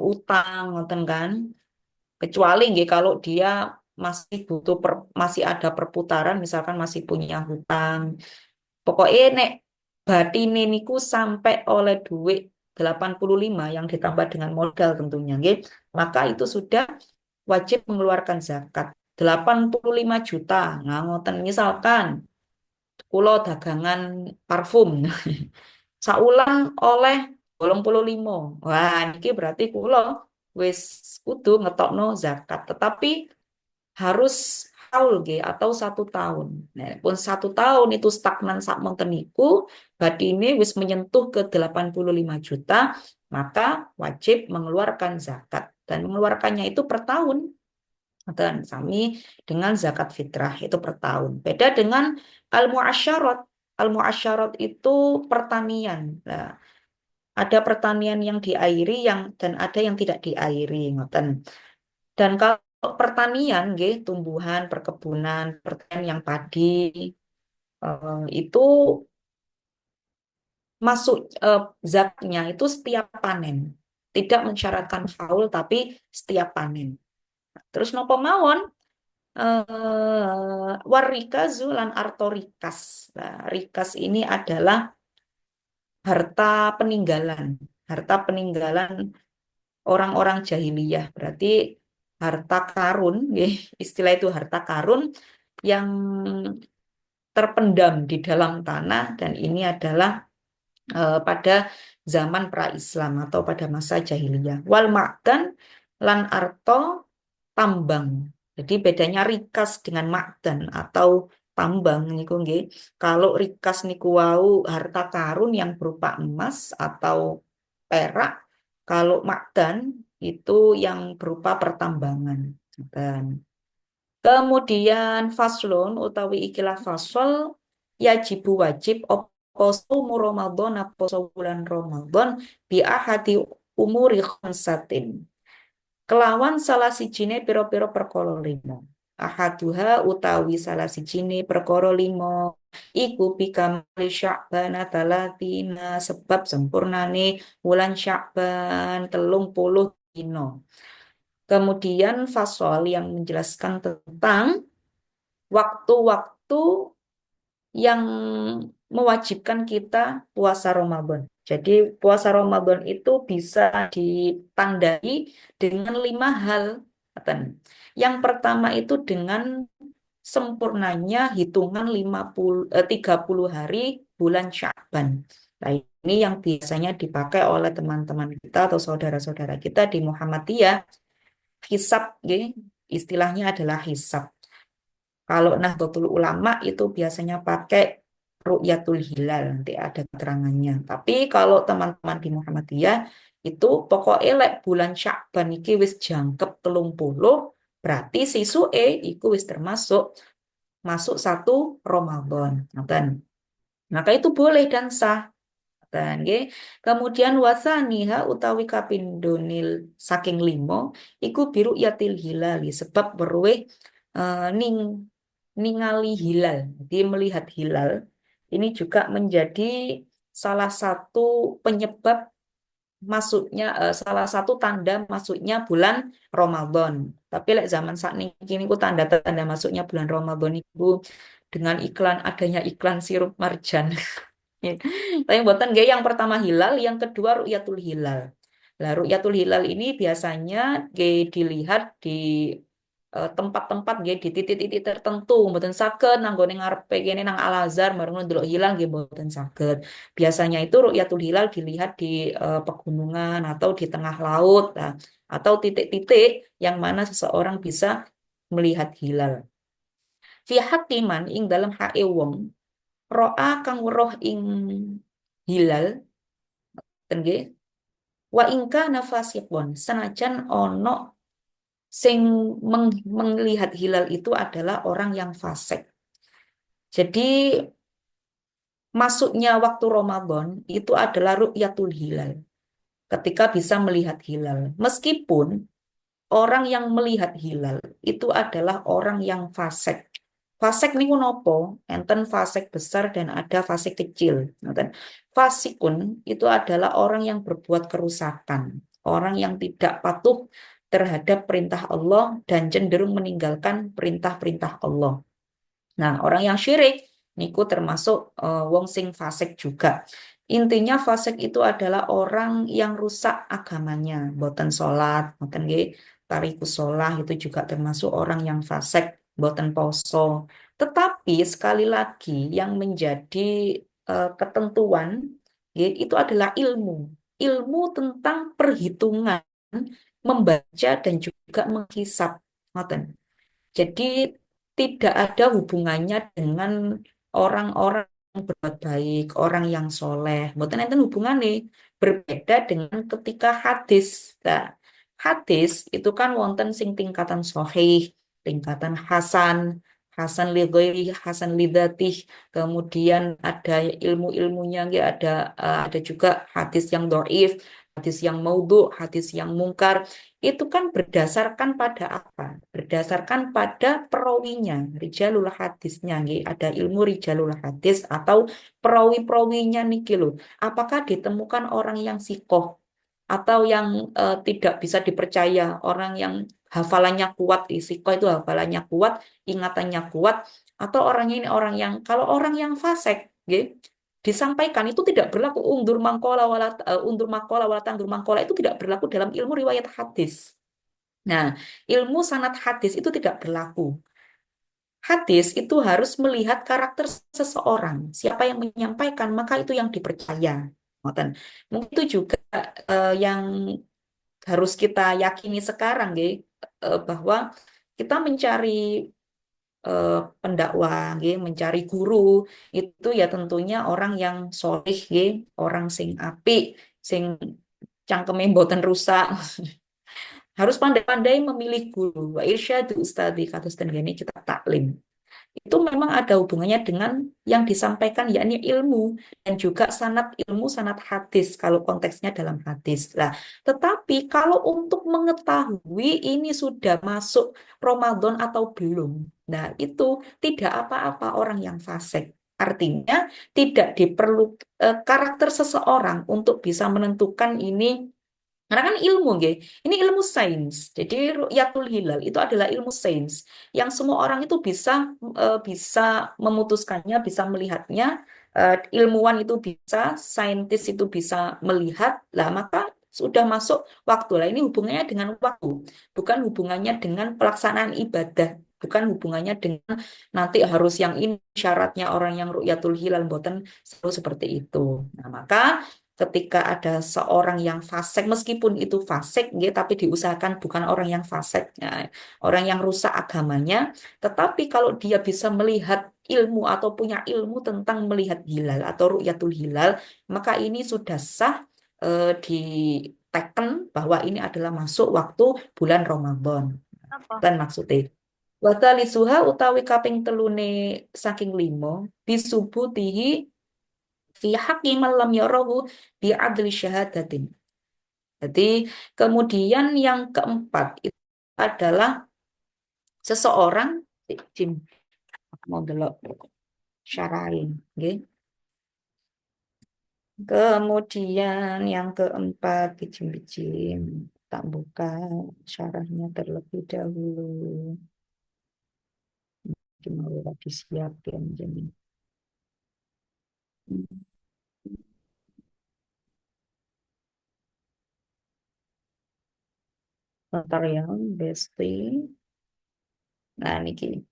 B: utang ngoten kan. Kecuali nggih kalau dia masih butuh masih ada perputaran, misalkan masih punya hutang. Pokoknya nek batine niku sampai oleh duit 85 yang ditambah dengan modal tentunya nggih, maka itu sudah wajib mengeluarkan zakat. 85 juta. Nah, ngoten misalkan kula dagangan parfum. Saulan oleh 85. Wah, niki berarti kula wis kudu ngetokno zakat. Tetapi harus haul nggih atau 1 tahun. Nah, pun 1 tahun itu stagnan sak monten niku, berarti ini wis menyentuh ke 85 juta, maka wajib mengeluarkan zakat. Dan mengeluarkannya itu per tahun. Dan sami dengan zakat fitrah itu per tahun. Beda dengan al-mu'asyarat. Al-mu'asyarat itu pertanian. Nah, ada pertanian yang diairi dan ada yang tidak diairi, ngoten. Dan kalau pertanian, nggih, tumbuhan, perkebunan, pertanian yang padi, itu masuk zakatnya itu setiap panen. Tidak mensyaratkan faul, tapi setiap panen. Terus nopo mawon, warikazu lan artorikas. Nah, rikas ini adalah harta peninggalan. Harta peninggalan orang-orang jahiliyah. Berarti harta karun, nggih, istilah itu harta karun yang terpendam di dalam tanah dan ini adalah pada zaman pra-Islam atau pada masa jahiliyah. Wal ma'dan lan arto tambang. Jadi bedanya rikas dengan makdan atau tambang niku nggih. Kalau rikas niku wau harta karun yang berupa emas atau perak, kalau makdan itu yang berupa pertambangan. Dan kemudian faslun utawi ikilah fasol yajibu wajib opo sumu Ramadan apa bulan Ramadan bi ahadi umuri khamsatin. Kelawan salah sijine pira-pira perkara lima. Ahaduha utawi salah sijine perkara lima iku bikamali Sya'ban talatina sebab sempurnane wulan Sya'ban 30 dina. Kemudian fasol yang menjelaskan tentang waktu-waktu yang mewajibkan kita puasa Ramadan. Jadi puasa Ramadan itu bisa ditandai dengan 5 hal. Yang pertama itu dengan sempurnanya hitungan 30 hari bulan Sya'ban. Nah, ini yang biasanya dipakai oleh teman-teman kita atau saudara-saudara kita di Muhammadiyah. Hisab, istilahnya adalah hisab. Kalau Nahdlatul Ulama itu biasanya pakai Ru'yatul Hilal, nanti ada keterangannya. Tapi kalau teman-teman di Muhammadiyah itu pokoknya lek bulan Sya'ban iki wis jangkep 30, berarti sisuke iku wis termasuk masuk 1 Ramadan. Ngoten. Maka itu boleh dan sah. Ngoten nggih. Kemudian wasaniha utawi kapindhonil saking limo iku biru yatil hilali sebab weruh ning ningali hilal. Jadi melihat hilal ini juga menjadi salah satu penyebab masuknya salah satu tanda masuknya bulan Ramadan. Tapi lek zaman saat ini ku tanda-tanda masuknya bulan Ramadan itu dengan adanya iklan sirup marjan. Tapi buatan gaya yang pertama hilal, yang kedua ru'yatul hilal. Lah ru'yatul hilal ini biasanya dilihat di tempat-tempat nggih di titik-titik tertentu mboten saged nanggone ngarepe kene nang Al Azhar baru ndelok hilal nggih mboten saged. Biasanya itu ru'yatul hilal dilihat di pegunungan atau di tengah laut nah, atau titik-titik yang mana seseorang bisa melihat hilal. Fi hakiman ing dalam hae wong ro'a kang weruh ing hilal ten nggih wa ingka nafasiqon senajan ono sing melihat hilal itu adalah orang yang fasik. Jadi masuknya waktu Ramadan itu adalah ru'yatul hilal. Ketika bisa melihat hilal. Meskipun orang yang melihat hilal itu adalah orang yang fasik. Fasik niku nopo? Enten fasik besar dan ada fasik kecil. Ngoten. Fasikun itu adalah orang yang berbuat kerusakan, orang yang tidak patuh terhadap perintah Allah dan cenderung meninggalkan perintah-perintah Allah. Nah, orang yang syirik niku termasuk wong sing fasik juga. Intinya fasik itu adalah orang yang rusak agamanya, boten sholat, boten nggih, tarikus sholah itu juga termasuk orang yang fasik, boten poso. Tetapi sekali lagi yang menjadi ketentuan nggih, itu adalah ilmu. Ilmu tentang perhitungan, membaca dan juga menghisap. Ngoten. Jadi tidak ada hubungannya dengan orang-orang yang berbuat baik, orang yang soleh. Mboten enten hubungannya. Berbeda dengan ketika hadis. Nah, hadis itu kan wonten sing tingkatan sahih, tingkatan hasan, hasan li ghairi, hasan li dzatih. Kemudian ada ilmu-ilmunya, nggih, ada juga hadis yang dhaif, hadis yang maudhu, hadis yang mungkar. Itu kan berdasarkan pada apa? Berdasarkan pada perawinya, rijalul hadisnya, nggih. Ada ilmu rijalul hadis atau perawi-perawinya niki lho. Apakah ditemukan orang yang sikoh atau yang tidak bisa dipercaya, orang yang hafalannya kuat, sikoh itu hafalannya kuat, ingatannya kuat, atau orangnya ini orang yang kalau orang yang fasik, nggih, disampaikan itu tidak berlaku undur makola wala tangdur makola itu tidak berlaku dalam ilmu riwayat hadis. Nah, ilmu sanad hadis itu tidak berlaku. Hadis itu harus melihat karakter seseorang. Siapa yang menyampaikan, maka itu yang dipercaya. Ngoten. Mungkin itu juga yang harus kita yakini sekarang, nggih, bahwa kita mencari pendakwah, nggih, mencari guru itu ya tentunya orang yang solih, nggih, orang sing apik, sing cangkeme mboten rusak. Harus pandai-pandai memilih guru. Wa irsyadu ustadi kados ten gene kita taklim. Itu memang ada hubungannya dengan yang disampaikan yakni ilmu dan juga sanad ilmu sanad hadis kalau konteksnya dalam hadis. Nah, tetapi kalau untuk mengetahui ini sudah masuk Ramadan atau belum, nah itu tidak apa-apa orang yang fasik. Artinya tidak diperlu karakter seseorang untuk bisa menentukan ini karena kan ilmu, nggih. Ini ilmu sains. Jadi ru'yatul hilal itu adalah ilmu sains yang semua orang itu bisa memutuskannya, bisa melihatnya. Ilmuwan itu bisa, saintis itu bisa melihat. Lah maka sudah masuk waktu. Lah ini hubungannya dengan waktu, bukan hubungannya dengan pelaksanaan ibadah. Bukan hubungannya dengan nanti harus yang ini syaratnya orang yang ru'yatul hilal mboten selalu seperti itu. Nah, maka ketika ada seorang yang fasik meskipun itu fasik nggih, tapi diusahakan bukan orang yang fasik orang yang rusak agamanya, tetapi kalau dia bisa melihat ilmu atau punya ilmu tentang melihat hilal atau ru'yatul hilal maka ini sudah sah diteken bahwa ini adalah masuk waktu bulan Ramadan
A: Apa?
B: dan maksudnya watali suha utawi kaping telune saking limo disubutihi fi haqqi man lam yarahu bi adli syahadatin. Jadi kemudian yang keempat itu adalah seseorang Jim mau delok syarain, nggih. Kemudian yang keempat bicim-bicim tak buka syarahnya terlebih dahulu. Cuma lagi siapin jadi. Bentar ya, Besti. Nah, niki.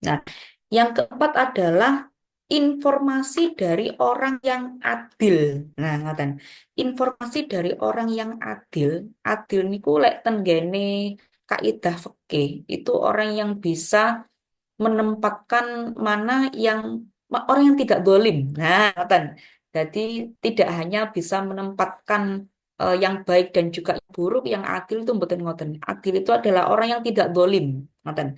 B: Nah, yang keempat adalah informasi dari orang yang adil. Nah, ngaten. Informasi dari orang yang adil. Adil niku lek tenggene kaidah fikih itu orang yang bisa menempatkan mana yang orang yang tidak dolim. Nah, ngoten. Jadi tidak hanya bisa menempatkan yang baik dan juga yang buruk, yang adil itu mboten ngoten. Adil itu adalah orang yang tidak dolim. Ngoten.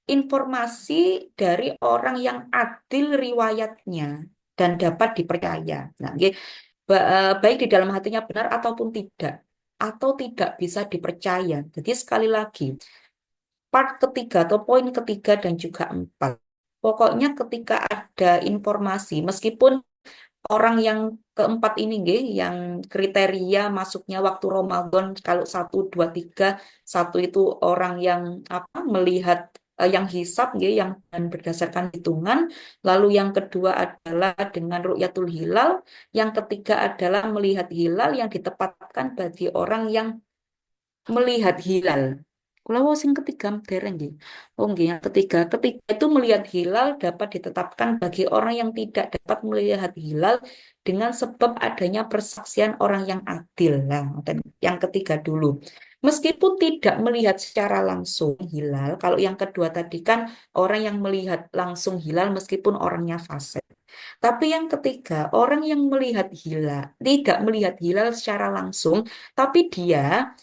B: Informasi dari orang yang adil riwayatnya dan dapat dipercaya. Nah, nggih, baik di dalam hatinya benar ataupun tidak, atau tidak bisa dipercaya. Jadi sekali lagi, part ketiga atau poin ketiga dan juga empat. Pokoknya ketika ada informasi, meskipun orang yang keempat ini nggih, yang kriteria masuknya waktu Ramadan kalau satu dua tiga, satu itu orang yang apa melihat yang hisab nggih, yang dan berdasarkan hitungan, lalu yang kedua adalah dengan ru'yatul hilal, yang ketiga adalah melihat hilal yang ditepatkan bagi orang yang melihat hilal. Kalau sing ketiga dereng nggih. Oh nggih, yang ketiga. Ketiga itu melihat hilal dapat ditetapkan bagi orang yang tidak dapat melihat hilal dengan sebab adanya persaksian orang yang adil. Nah, ngoten. Yang ketiga dulu. Meskipun tidak melihat secara langsung hilal, kalau yang kedua tadi kan orang yang melihat langsung hilal meskipun orangnya fasik. Tapi yang ketiga, orang yang melihat hilal, tidak melihat hilal secara langsung, tapi dia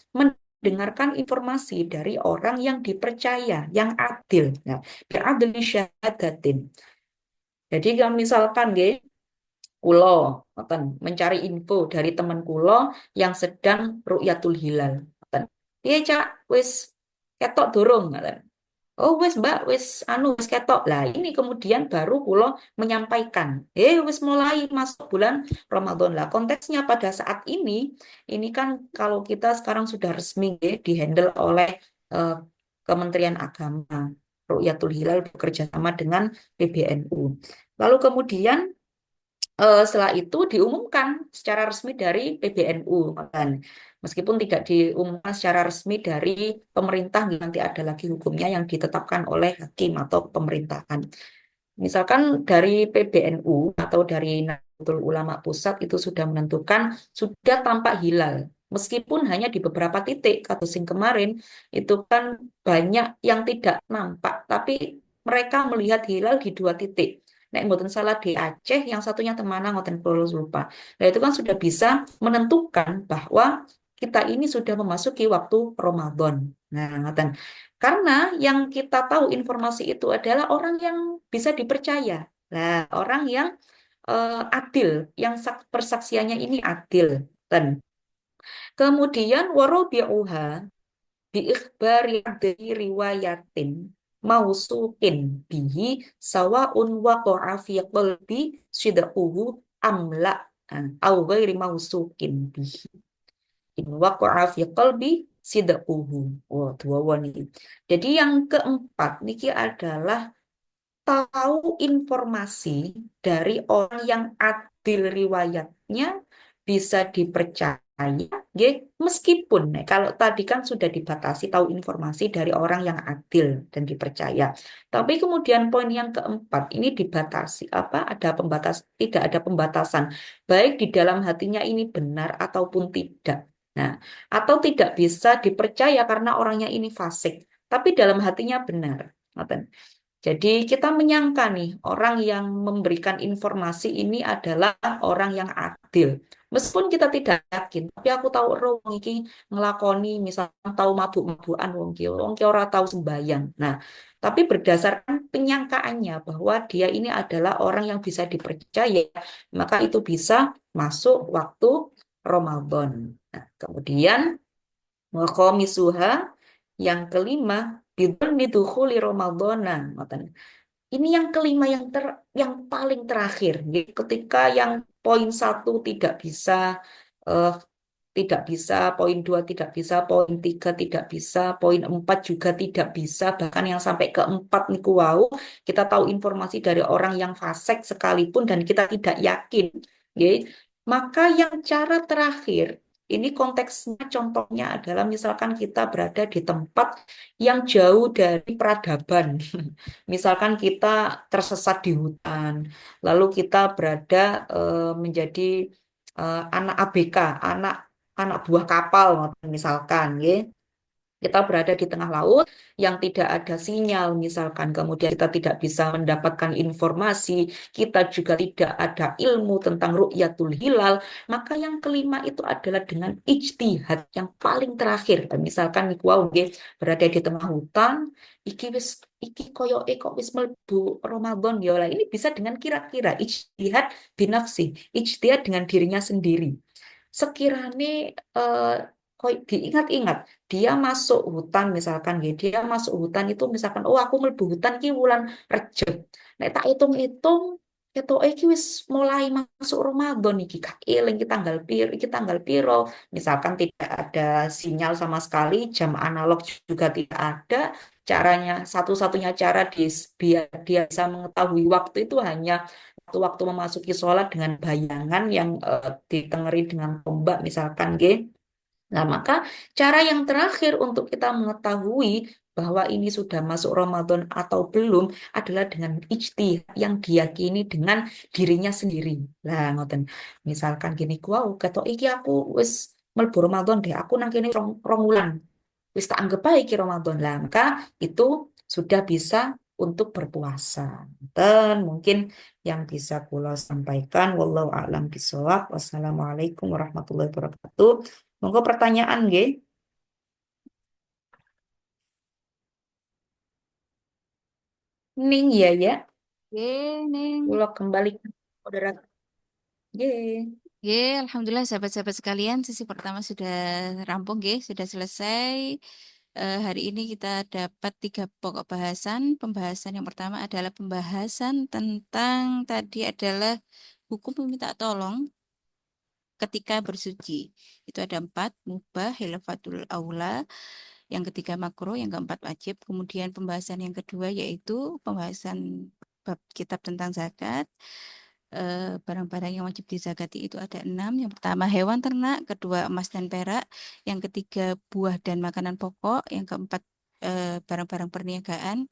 B: dengarkan informasi dari orang yang dipercaya, yang adil. Nah, adil syahadatin. Jadi kalau misalkan nggih, kulo ngoten, mencari info dari teman kulo yang sedang ru'yatul hilal. Ngoten. Piye Cak, wis ketok durung ngoten. Oh wis Mbak, wis anu wis ketok. Lah ini kemudian baru kulo menyampaikan, wis mulai masuk bulan Ramadan lah. Konteksnya pada saat ini kan kalau kita sekarang sudah resmi dihandle oleh eh, Kementerian Agama. Ru'yatul Hilal bekerja sama dengan PBNU. Lalu kemudian setelah itu diumumkan secara resmi dari PBNU kan. Meskipun tidak diumumkan secara resmi dari pemerintah, nanti ada lagi hukumnya yang ditetapkan oleh hakim atau pemerintahan. Misalkan dari PBNU atau dari Nahdlatul Ulama Pusat itu sudah menentukan sudah tampak hilal. Meskipun hanya di beberapa titik, kata sing kemarin itu kan banyak yang tidak nampak, tapi mereka melihat hilal di dua titik. Nek mboten salah di Aceh, yang satunya Temana, ngoten kula lupa. Nah, itu kan sudah bisa menentukan bahwa kita ini sudah memasuki waktu Ramadan. Nah, ngoten. Karena yang kita tahu informasi itu adalah orang yang bisa dipercaya. Nah, orang yang adil, yang persaksiannya ini adil. Dan kemudian warobi'uha bi ikhbari dari riwayatin mausukin bihi sawaun waqa'a fi qalbi sidquhu amla au ghairi mausukin bihi in waqa'a fi qalbi sidquhu. Oh, dua wanita. Jadi yang keempat niki adalah tahu informasi dari orang yang adil riwayatnya bisa dipercaya, nggih, meskipun kalau tadi kan sudah dibatasi tahu informasi dari orang yang adil dan dipercaya. Tapi kemudian poin yang keempat ini dibatasi apa? Ada pembatas, tidak ada pembatasan, baik di dalam hatinya ini benar ataupun tidak. Nah, atau tidak bisa dipercaya karena orangnya ini fasik, tapi dalam hatinya benar. Ngoten. Jadi kita menyangka nih orang yang memberikan informasi ini adalah orang yang adil. Meskipun kita tidak yakin, tapi aku tahu wong iki ngelakoni misalnya tahu mabuk-mabukan wong ki ora tahu sembayang. Nah, tapi berdasarkan penyangkaannya bahwa dia ini adalah orang yang bisa dipercaya, maka itu bisa masuk waktu Ramadan. Nah, kemudian wa khamisuha, yang kelima, bidhunni dukhuli Ramadhana. Ini yang kelima, yang paling terakhir. Jadi ketika yang poin satu eh, tidak bisa, poin dua tidak bisa, poin tiga tidak bisa, poin empat juga tidak bisa, bahkan yang sampai keempat niku wau, kita tahu informasi dari orang yang fasik sekalipun dan kita tidak yakin. Nggih. Maka yang cara terakhir, ini konteksnya contohnya adalah misalkan kita berada di tempat yang jauh dari peradaban. Misalkan kita tersesat di hutan, lalu kita berada menjadi anak ABK, anak anak buah kapal misalkan, ya. Kita berada di tengah laut yang tidak ada sinyal, misalkan, kemudian kita tidak bisa mendapatkan informasi, kita juga tidak ada ilmu tentang ru'yatul hilal, maka yang kelima itu adalah dengan ijtihad yang paling terakhir. Dan misalkan niku wau nggih, berada di tengah hutan, iki koyo kok wis mlebu Ramadan ya lah. Ini bisa dengan kira-kira ijtihad binafsi, ijtihad dengan dirinya sendiri. Sekiranya diingat-ingat, dia masuk hutan misalkan gitu, dia masuk hutan itu misalkan, oh aku mlebu hutan ki wulan Rejeb, nek tak hitung-hitung itu iki wis mulai masuk Ramadan iki, gak eling iki tanggal piro, misalkan tidak ada sinyal sama sekali, jam analog juga tidak ada, caranya satu-satunya cara biar dia bisa mengetahui waktu itu hanya waktu-waktu memasuki sholat dengan bayangan yang ditengeri dengan tombak misalkan gitu. Nah, maka cara yang terakhir untuk kita mengetahui bahwa ini sudah masuk Ramadan atau belum adalah dengan ijtihad yang diyakini dengan dirinya sendiri. Lah, ngoten. Misalkan gini, wow, ketok iki aku wis mlebu Ramadan deh, aku nang kene rong wulan. Wis tak anggap baik iki Ramadan. Lah, maka itu sudah bisa untuk berpuasa. Dan mungkin yang bisa kula sampaikan, wallahu a'lam bishawab. Wassalamualaikum warahmatullahi wabarakatuh. Monggo pertanyaan nggih. Ning ya ya.
A: Ye, Neng.
B: Kula kembali ke moderator. Nggih.
A: Ye, Alhamdulillah sahabat-sahabat sekalian, sesi pertama sudah rampung, ye, sudah selesai. Hari ini kita dapat tiga pokok bahasan. Pembahasan yang pertama adalah pembahasan tentang tadi adalah hukum meminta tolong ketika bersuci. Itu ada empat, mubah, khilafatul aula, yang ketiga makro, yang keempat wajib. Kemudian pembahasan yang kedua yaitu pembahasan bab kitab tentang zakat. Barang-barang yang wajib dizakati itu ada enam. Yang pertama hewan ternak, kedua emas dan perak, yang ketiga buah dan makanan pokok, yang keempat barang-barang perniagaan,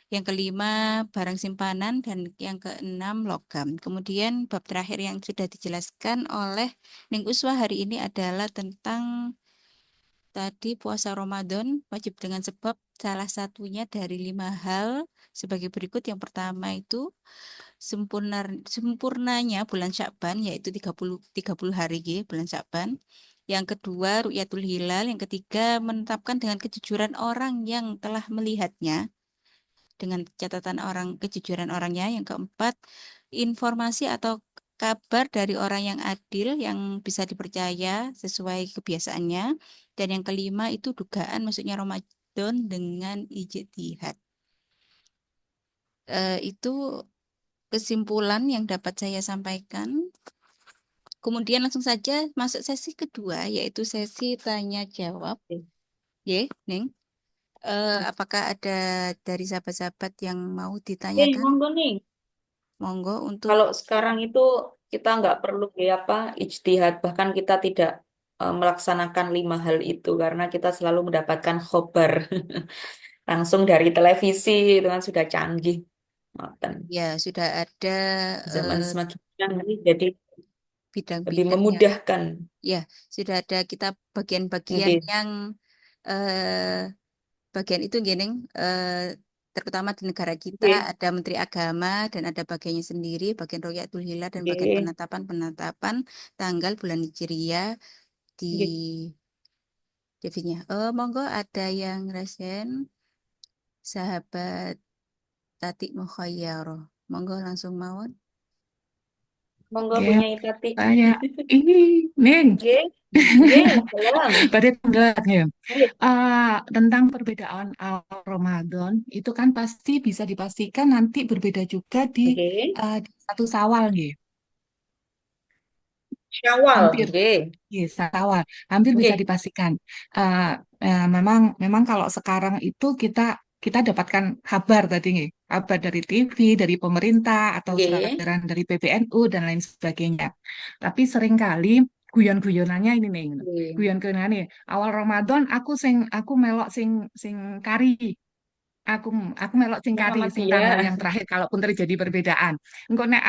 A: yang kelima barang simpanan, dan yang keenam logam. Kemudian bab terakhir yang sudah dijelaskan oleh Ning Uswa hari ini adalah tentang tadi puasa Ramadan wajib dengan sebab salah satunya dari lima hal sebagai berikut. Yang pertama itu sempurnanya bulan Syakban, yaitu 30 hari bulan Syakban. Yang kedua ru'yatul hilal, yang ketiga menetapkan dengan kejujuran orang yang telah melihatnya dengan catatan orang kejujuran orangnya. Yang keempat informasi atau kabar dari orang yang adil yang bisa dipercaya sesuai kebiasaannya. Dan yang kelima itu dugaan maksudnya Ramadan dengan ijtihad. Itu kesimpulan yang dapat saya sampaikan. Kemudian langsung saja masuk sesi kedua, yaitu sesi tanya jawab. Ye, Neng. Apakah ada dari sahabat-sahabat yang mau ditanyakan?
B: Monggo nih.
A: Monggo untuk
B: Kalau sekarang itu kita nggak perlu ya apa ijtihad, bahkan kita tidak melaksanakan lima hal itu karena kita selalu mendapatkan khobar langsung dari televisi, itu kan sudah canggih. Ngoten.
A: ya sudah ada
B: Zaman
A: eh,
B: semakin canggih jadi lebih
A: bidang-bidang yang
B: memudahkan.
A: ya sudah ada kita bagian-bagian
B: Oke.
A: yang eh, bagian itu gini, terutama di negara kita
B: Oke.
A: ada Menteri Agama dan ada bagiannya sendiri, bagian Royatul Hilal dan bagian
B: Oke.
A: penetapan tanggal bulan Hijriah di
B: Oke.
A: Devinya. Oh, monggo ada yang resen. sahabat Tati Mukhayyaro. Monggo langsung mawon.
B: Monggo
C: Ya,
B: punya Tati.
C: saya ini Neng,
B: Nggih. Nggih, salam.
C: pada tenggat ya.
B: Nggih.
C: Tentang perbedaan awal Ramadan itu kan pasti bisa dipastikan nanti berbeda juga
B: Nggih.
C: di satu Sawal nih.
B: Syawal,
C: Hampir.
B: nggih.
C: Yes, awal hampir bisa
B: Nggih.
C: dipastikan. Memang memang kalau sekarang itu kita dapatkan kabar tadi nih, kabar dari TV, dari pemerintah atau surat
B: Nggih.
C: edaran dari PBNU dan lain sebagainya. Tapi seringkali guyon-guyonannya ini nih,
B: Nggih.
C: guyon-guyonannya nih. Awal Ramadan aku melok sing kari. Aku aku melok sing kari sing tanggal
B: Muhammadiyah.
C: yang terakhir kalaupun terjadi perbedaan. Engko nek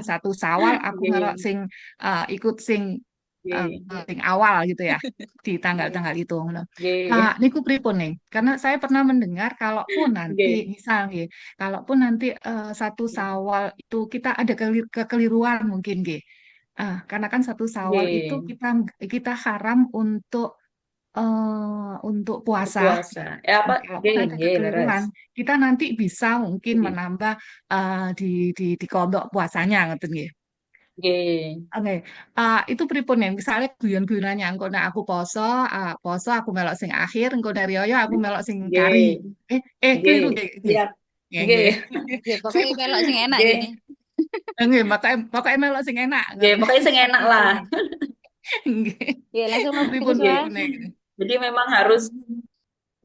C: satu Sawal aku melok
B: Nggih.
C: ikut eh,
B: Nggih.
C: sing awal gitu ya di
B: Nggih.
C: tanggal-tanggal itu. Ngono.
B: Nggih.
C: Niku pripun nih? Karena saya pernah mendengar kalaupun nanti
B: Nggih.
C: misal nggih, kalaupun nanti satu Sawal itu kita ada kekeliruan mungkin nggih. Karena kan satu Sawal itu
B: Nggih.
C: kita haram untuk puasa.
B: Berpuasa. Apa?
C: Kalaupun
B: Nggih,
C: ada
B: nggih, leres.
C: kekeliruan, kita nanti bisa mungkin
B: Nggih.
C: menambah di kodok puasanya, ngerti nggih.
B: Nggih.
C: Oke, itu pripun ya? Misalnya guyon-guyonannya, engko nek aku poso aku melok sing akhir, engko nek Rioyo aku melok sing kari.
B: Nggih. Nggih.
C: Keliru nggih. Nggih,
B: Siap.
C: nggih.
B: Nggih.
C: Nggih.
A: Ya, pokoknya melok sing enak gini.
B: Nggih.
C: Nggih, pokoknya melok sing enak,
B: Nggih,
C: ngerti.
B: pokoknya sing enak lah.
C: Nggih.
A: Ya, langsung mawon Ibu
C: Pripun
B: Nggih.
A: Swa.
C: pripun nek.
B: Jadi memang harus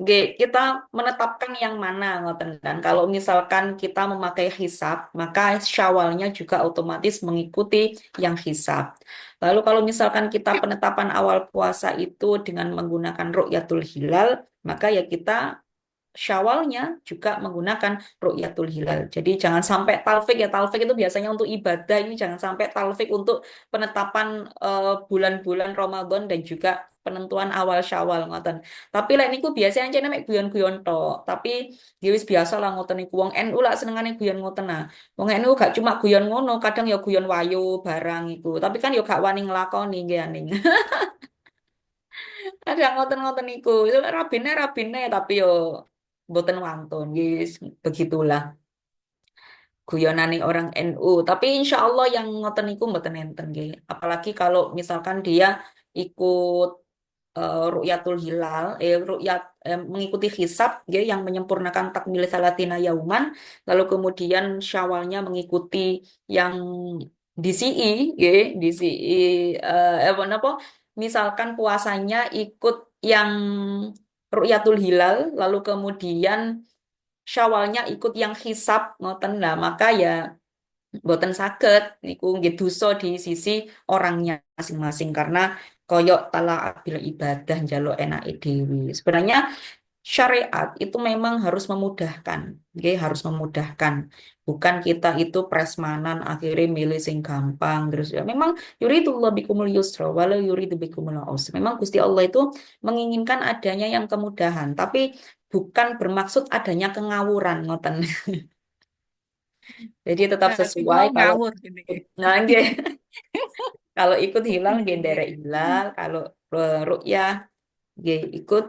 B: nggih, kita menetapkan yang mana ngoten kan. Kalau misalkan kita memakai hisab, maka syawalnya juga otomatis mengikuti yang hisab. Lalu kalau misalkan kita penetapan awal puasa itu dengan menggunakan ru'yatul hilal, maka ya kita Syawalnya juga menggunakan ru'yatul hilal. Jadi jangan sampai talfik ya. Talfik itu biasanya untuk ibadah. Ini jangan sampai talfik untuk penetapan bulan-bulan Ramadan dan juga penentuan awal Syawal ngoten. Tapi lek niku biasanya aja nek guyon-guyon tok. Tapi ya wis biasa lah ngoten niku. Wong NU lah senengane guyon ngoten nah. Wong NU gak cuma guyon ngono, kadang ya guyon wayo barang iku. Tapi kan ya gak wani nglakoni nggih aning. Ada ngoten-ngoten iku. Itu rabine tapi yo boten wantun. Yes, begitulah guyonane orang NU. Tapi insya Allah yang ngoten iku mboten enten nggih. Apalagi kalau misalkan dia ikut ru'yatul hilal, mengikuti hisab nggih yang menyempurnakan takmil salatina yauman, lalu kemudian syawalnya mengikuti yang DCI nggih, DCI apa napa? Misalkan puasanya ikut yang ru'yatul hilal, lalu kemudian syawalnya ikut yang hisab ngoten lah, maka ya boten saged niku nggih dosa di sisi orangnya masing-masing karena koyok tala bil ibadah njaluk enake dhewe. Sebenarnya syariat itu memang harus memudahkan, nggih harus memudahkan. Bukan kita itu presmanan akhirnya milih sing gampang terus ya. Memang yuridullah bikumul yusra wala yuridu bikumul usra. Memang Gusti Allah itu menginginkan adanya yang kemudahan, tapi bukan bermaksud adanya kengawuran ngoten. Jadi tetap
C: Berarti
B: sesuai
C: kula
B: kalau
C: ngawur gini.
B: nah, nggih. Kalau ikut hilal nggih nderek hilal, kalau ru'yah nggih ikut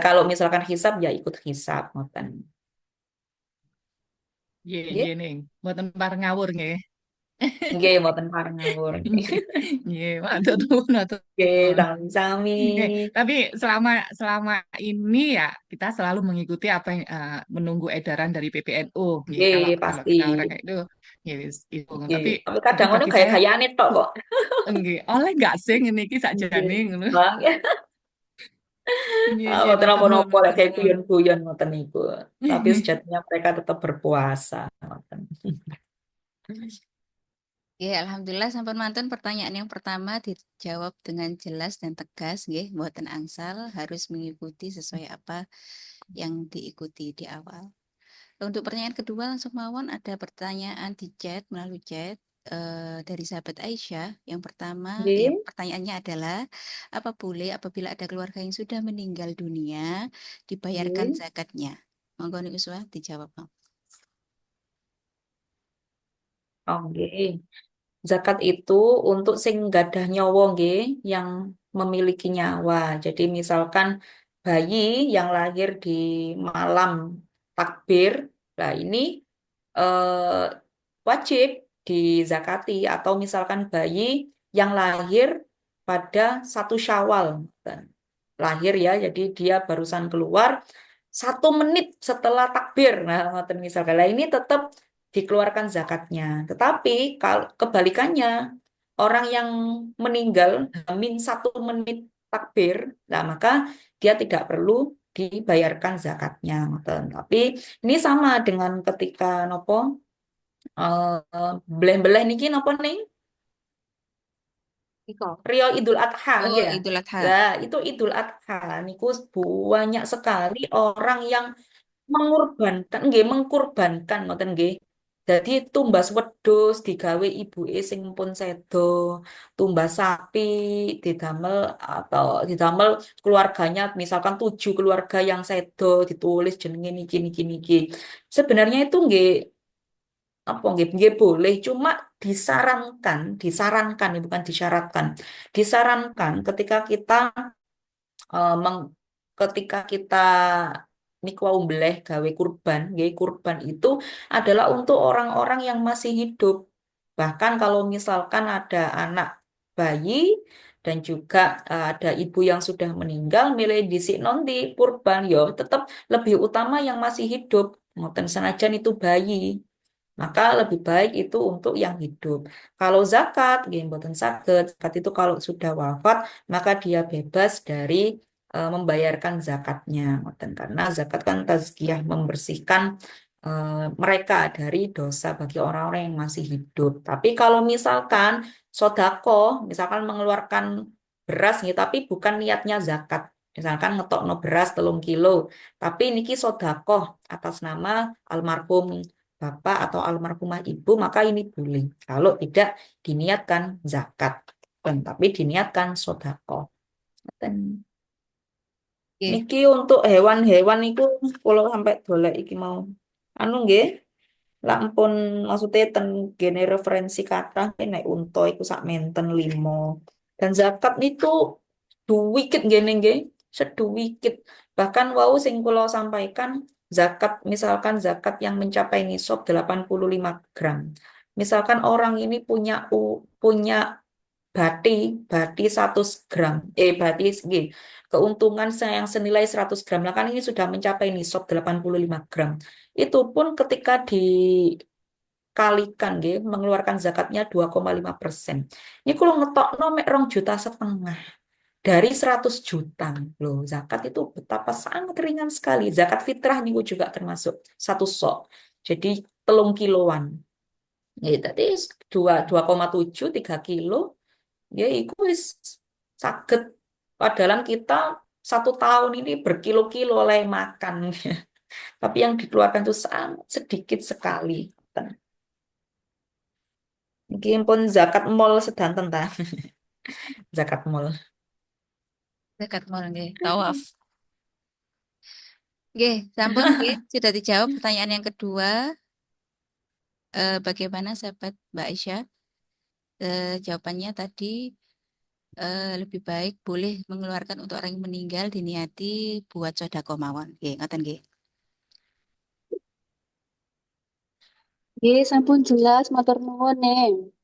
B: kalau misalkan hisab ya ikut hisab ngoten.
C: Nggih,
B: Nggih.
C: nggih ning. Mboten pareng ngawur nggih.
B: Nggih mboten pareng ngawur.
C: Nggih, nggih, matur nuwun, matur
B: Nggih,
C: nuwun.
B: sami.
C: Oke, tapi selama selama ini ya kita selalu mengikuti apa yang menunggu edaran dari PPNU. Nggih,
B: Nggih,
C: kalau
B: pasti.
C: kita mereka itu nggih itu.
B: Nggih.
C: Tapi
B: Tapi kadang ngono
C: bagi saya
B: gaya-gayane tok kok.
C: nggih, oleh nggak sih ini iki
B: Nggih.
C: sakjane ngono.
B: Bang.
C: Nggih,
B: Ah,
C: nggih,
B: mboten
C: matur nuwun,
B: napa-napa lek
C: matur
B: kayak
C: nuwun.
B: guyon-guyon ngoten niku. Tapi sejatinya mereka tetap berpuasa ngoten.
A: Ya, alhamdulillah sampun mantun pertanyaan yang pertama dijawab dengan jelas dan tegas nggih, mboten angsal, harus mengikuti sesuai apa yang diikuti di awal. Untuk pertanyaan kedua langsung mawon ada pertanyaan di chat melalui chat dari sahabat Aisyah. Yang pertama, ya
B: Nggih.
A: pertanyaannya adalah apa boleh apabila ada keluarga yang sudah meninggal dunia dibayarkan
B: Nggih.
A: zakatnya? Monggo nih Uswah dijawab. Bang.
B: Oh, nggih. Zakat itu untuk sing gadah nyawa nggih, yang memiliki nyawa. Jadi misalkan bayi yang lahir di malam takbir, nah ini eh, wajib dizakati. Atau misalkan bayi yang lahir pada 1 Syawal, lahir ya, jadi dia barusan keluar 1 menit setelah takbir. Nah, ngoten misalkan, lah ini tetap dikeluarkan zakatnya. Tetapi kalau kebalikannya, orang yang meninggal min 1 menit takbir, nah maka dia tidak perlu dibayarkan zakatnya. Ngoten. Tapi ini sama dengan ketika nopo beleh-beleh niki nopo nih
A: Iko.
B: Rio Idul Adha
A: Oh,
B: ya.
A: Idul Adha.
B: Lah, itu Idul Adha niku banyak sekali orang yang mengorbankan, nggih, mengkurbankan ngoten nggih. Jadi tumbas wedhus digawe ibuke sing pun sedo, tumbas sapi didamel, atau didamel keluarganya, misalkan 7 keluarga yang sedo, ditulis jenenge niki niki niki. Sebenarnya itu nggih apa nggih nggih boleh, cuma disarankan ya, bukan disyaratkan. Disarankan ketika kita eh, meng- ketika kita niku wau mbleh gawe kurban, nggih, kurban itu adalah untuk orang-orang yang masih hidup. Bahkan kalau misalkan ada anak bayi dan juga ada ibu yang sudah meninggal, milih dhisik non di kurban, yo tetap lebih utama yang masih hidup. Ngoten senajan itu bayi. Maka lebih baik itu untuk yang hidup. Kalau zakat, nggih mboten saged. Zakat itu kalau sudah wafat, maka dia bebas dari membayarkan zakatnya. Ngoten. Karena zakat kan tazkiyah, membersihkan mereka dari dosa bagi orang-orang yang masih hidup. Tapi kalau misalkan sodako, misalkan mengeluarkan beras nih, tapi bukan niatnya zakat. Misalkan ngetokno beras 3 kilo, tapi niki sodakoh atas nama almarhum bapak atau almarhumah ibu, maka ini boleh. Kalau tidak diniatkan zakat, tapi diniatkan sodako.
A: Oke.
B: Niki untuk hewan-hewan itu kalau sampai dolek iki mau anu nggih, lah ampun, maksudnya gene referensi kata nek unta iku sak menten 5. Dan zakat itu duwikit gene nggih, seduwikit. Bahkan wau sing kula sampaikan, zakat misalkan zakat yang mencapai nisab 85 gram. Misalkan orang ini punya bati bati 100 gram, bati nggih, keuntungan yang senilai 100 gram. Nah kan ini sudah mencapai nisab 85 gram. Itu pun ketika dikalikan nggih, mengeluarkan zakatnya 2,5%. Ini kalau ngetok mek 2,5 juta dari 100 juta. Loh, zakat itu betapa sangat ringan sekali. Zakat fitrah niku juga termasuk 1 sok. Jadi 3 kiloan. Ya, tadi 2,7 3 kilo, ya itu wis saged. Padahal kita 1 tahun ini berkilo-kilo oleh makan. Tapi yang dikeluarkan itu sangat sedikit sekali. Mungkin pun zakat mall sedanten ta. Zakat mall.
A: Zakat mal nggih. Tawaf. Nggih, sampun nggih. Sudah dijawab pertanyaan yang kedua. Bagaimana sahabat Mbak Aisyah? Jawabannya tadi lebih baik boleh mengeluarkan untuk orang yang meninggal diniati buat sodako mawon. Nggih, ngoten nggih.
D: Nggih, sampun jelas matur nuwun nih.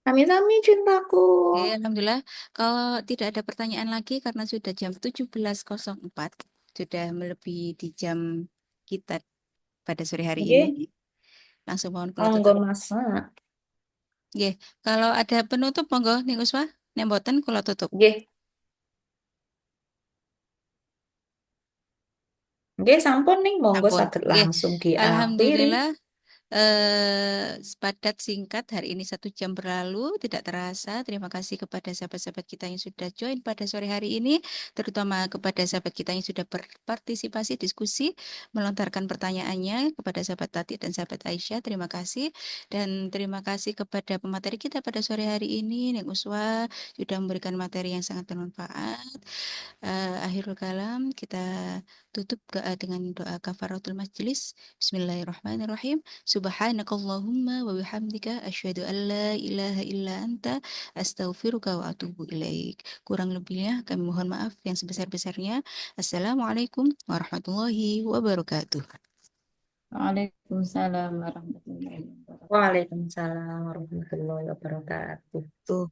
B: Sami-sami cintaku.
A: Oke, alhamdulillah. Kalau tidak ada pertanyaan lagi karena sudah jam 17.04, sudah melebihi di jam kita pada sore hari ini.
B: Oke,
A: Langsung mohon kula
B: monggo
A: tutup.
B: masak.
A: Oke, kalau ada penutup monggo ning Uswa, nek mboten kula tutup.
B: Oke, oke, sampun nih, monggo
A: Sampun.
B: saged
A: Oke,
B: langsung diakhiri.
A: alhamdulillah. Padat singkat hari ini 1 jam berlalu tidak terasa. Terima kasih kepada sahabat-sahabat kita yang sudah join pada sore hari ini, terutama kepada sahabat kita yang sudah berpartisipasi diskusi, melontarkan pertanyaannya kepada sahabat Tati dan sahabat Aisyah. Terima kasih dan terima kasih kepada pemateri kita pada sore hari ini, Neng Uswa sudah memberikan materi yang sangat bermanfaat. Akhirul kalam kita tutup dengan doa kafaratul majlis. Bismillahirrahmanirrahim. Subhanakallahumma wa bihamdika asyhadu an la ilaha illa anta astaghfiruka wa atubu ilaik. Kurang lebihnya kami mohon maaf yang sebesar-besarnya. Assalamualaikum warahmatullahi wabarakatuh.
E: Waalaikumsalam warahmatullahi wabarakatuh.
B: Waalaikumsalam warahmatullahi wabarakatuh.
A: Tuh.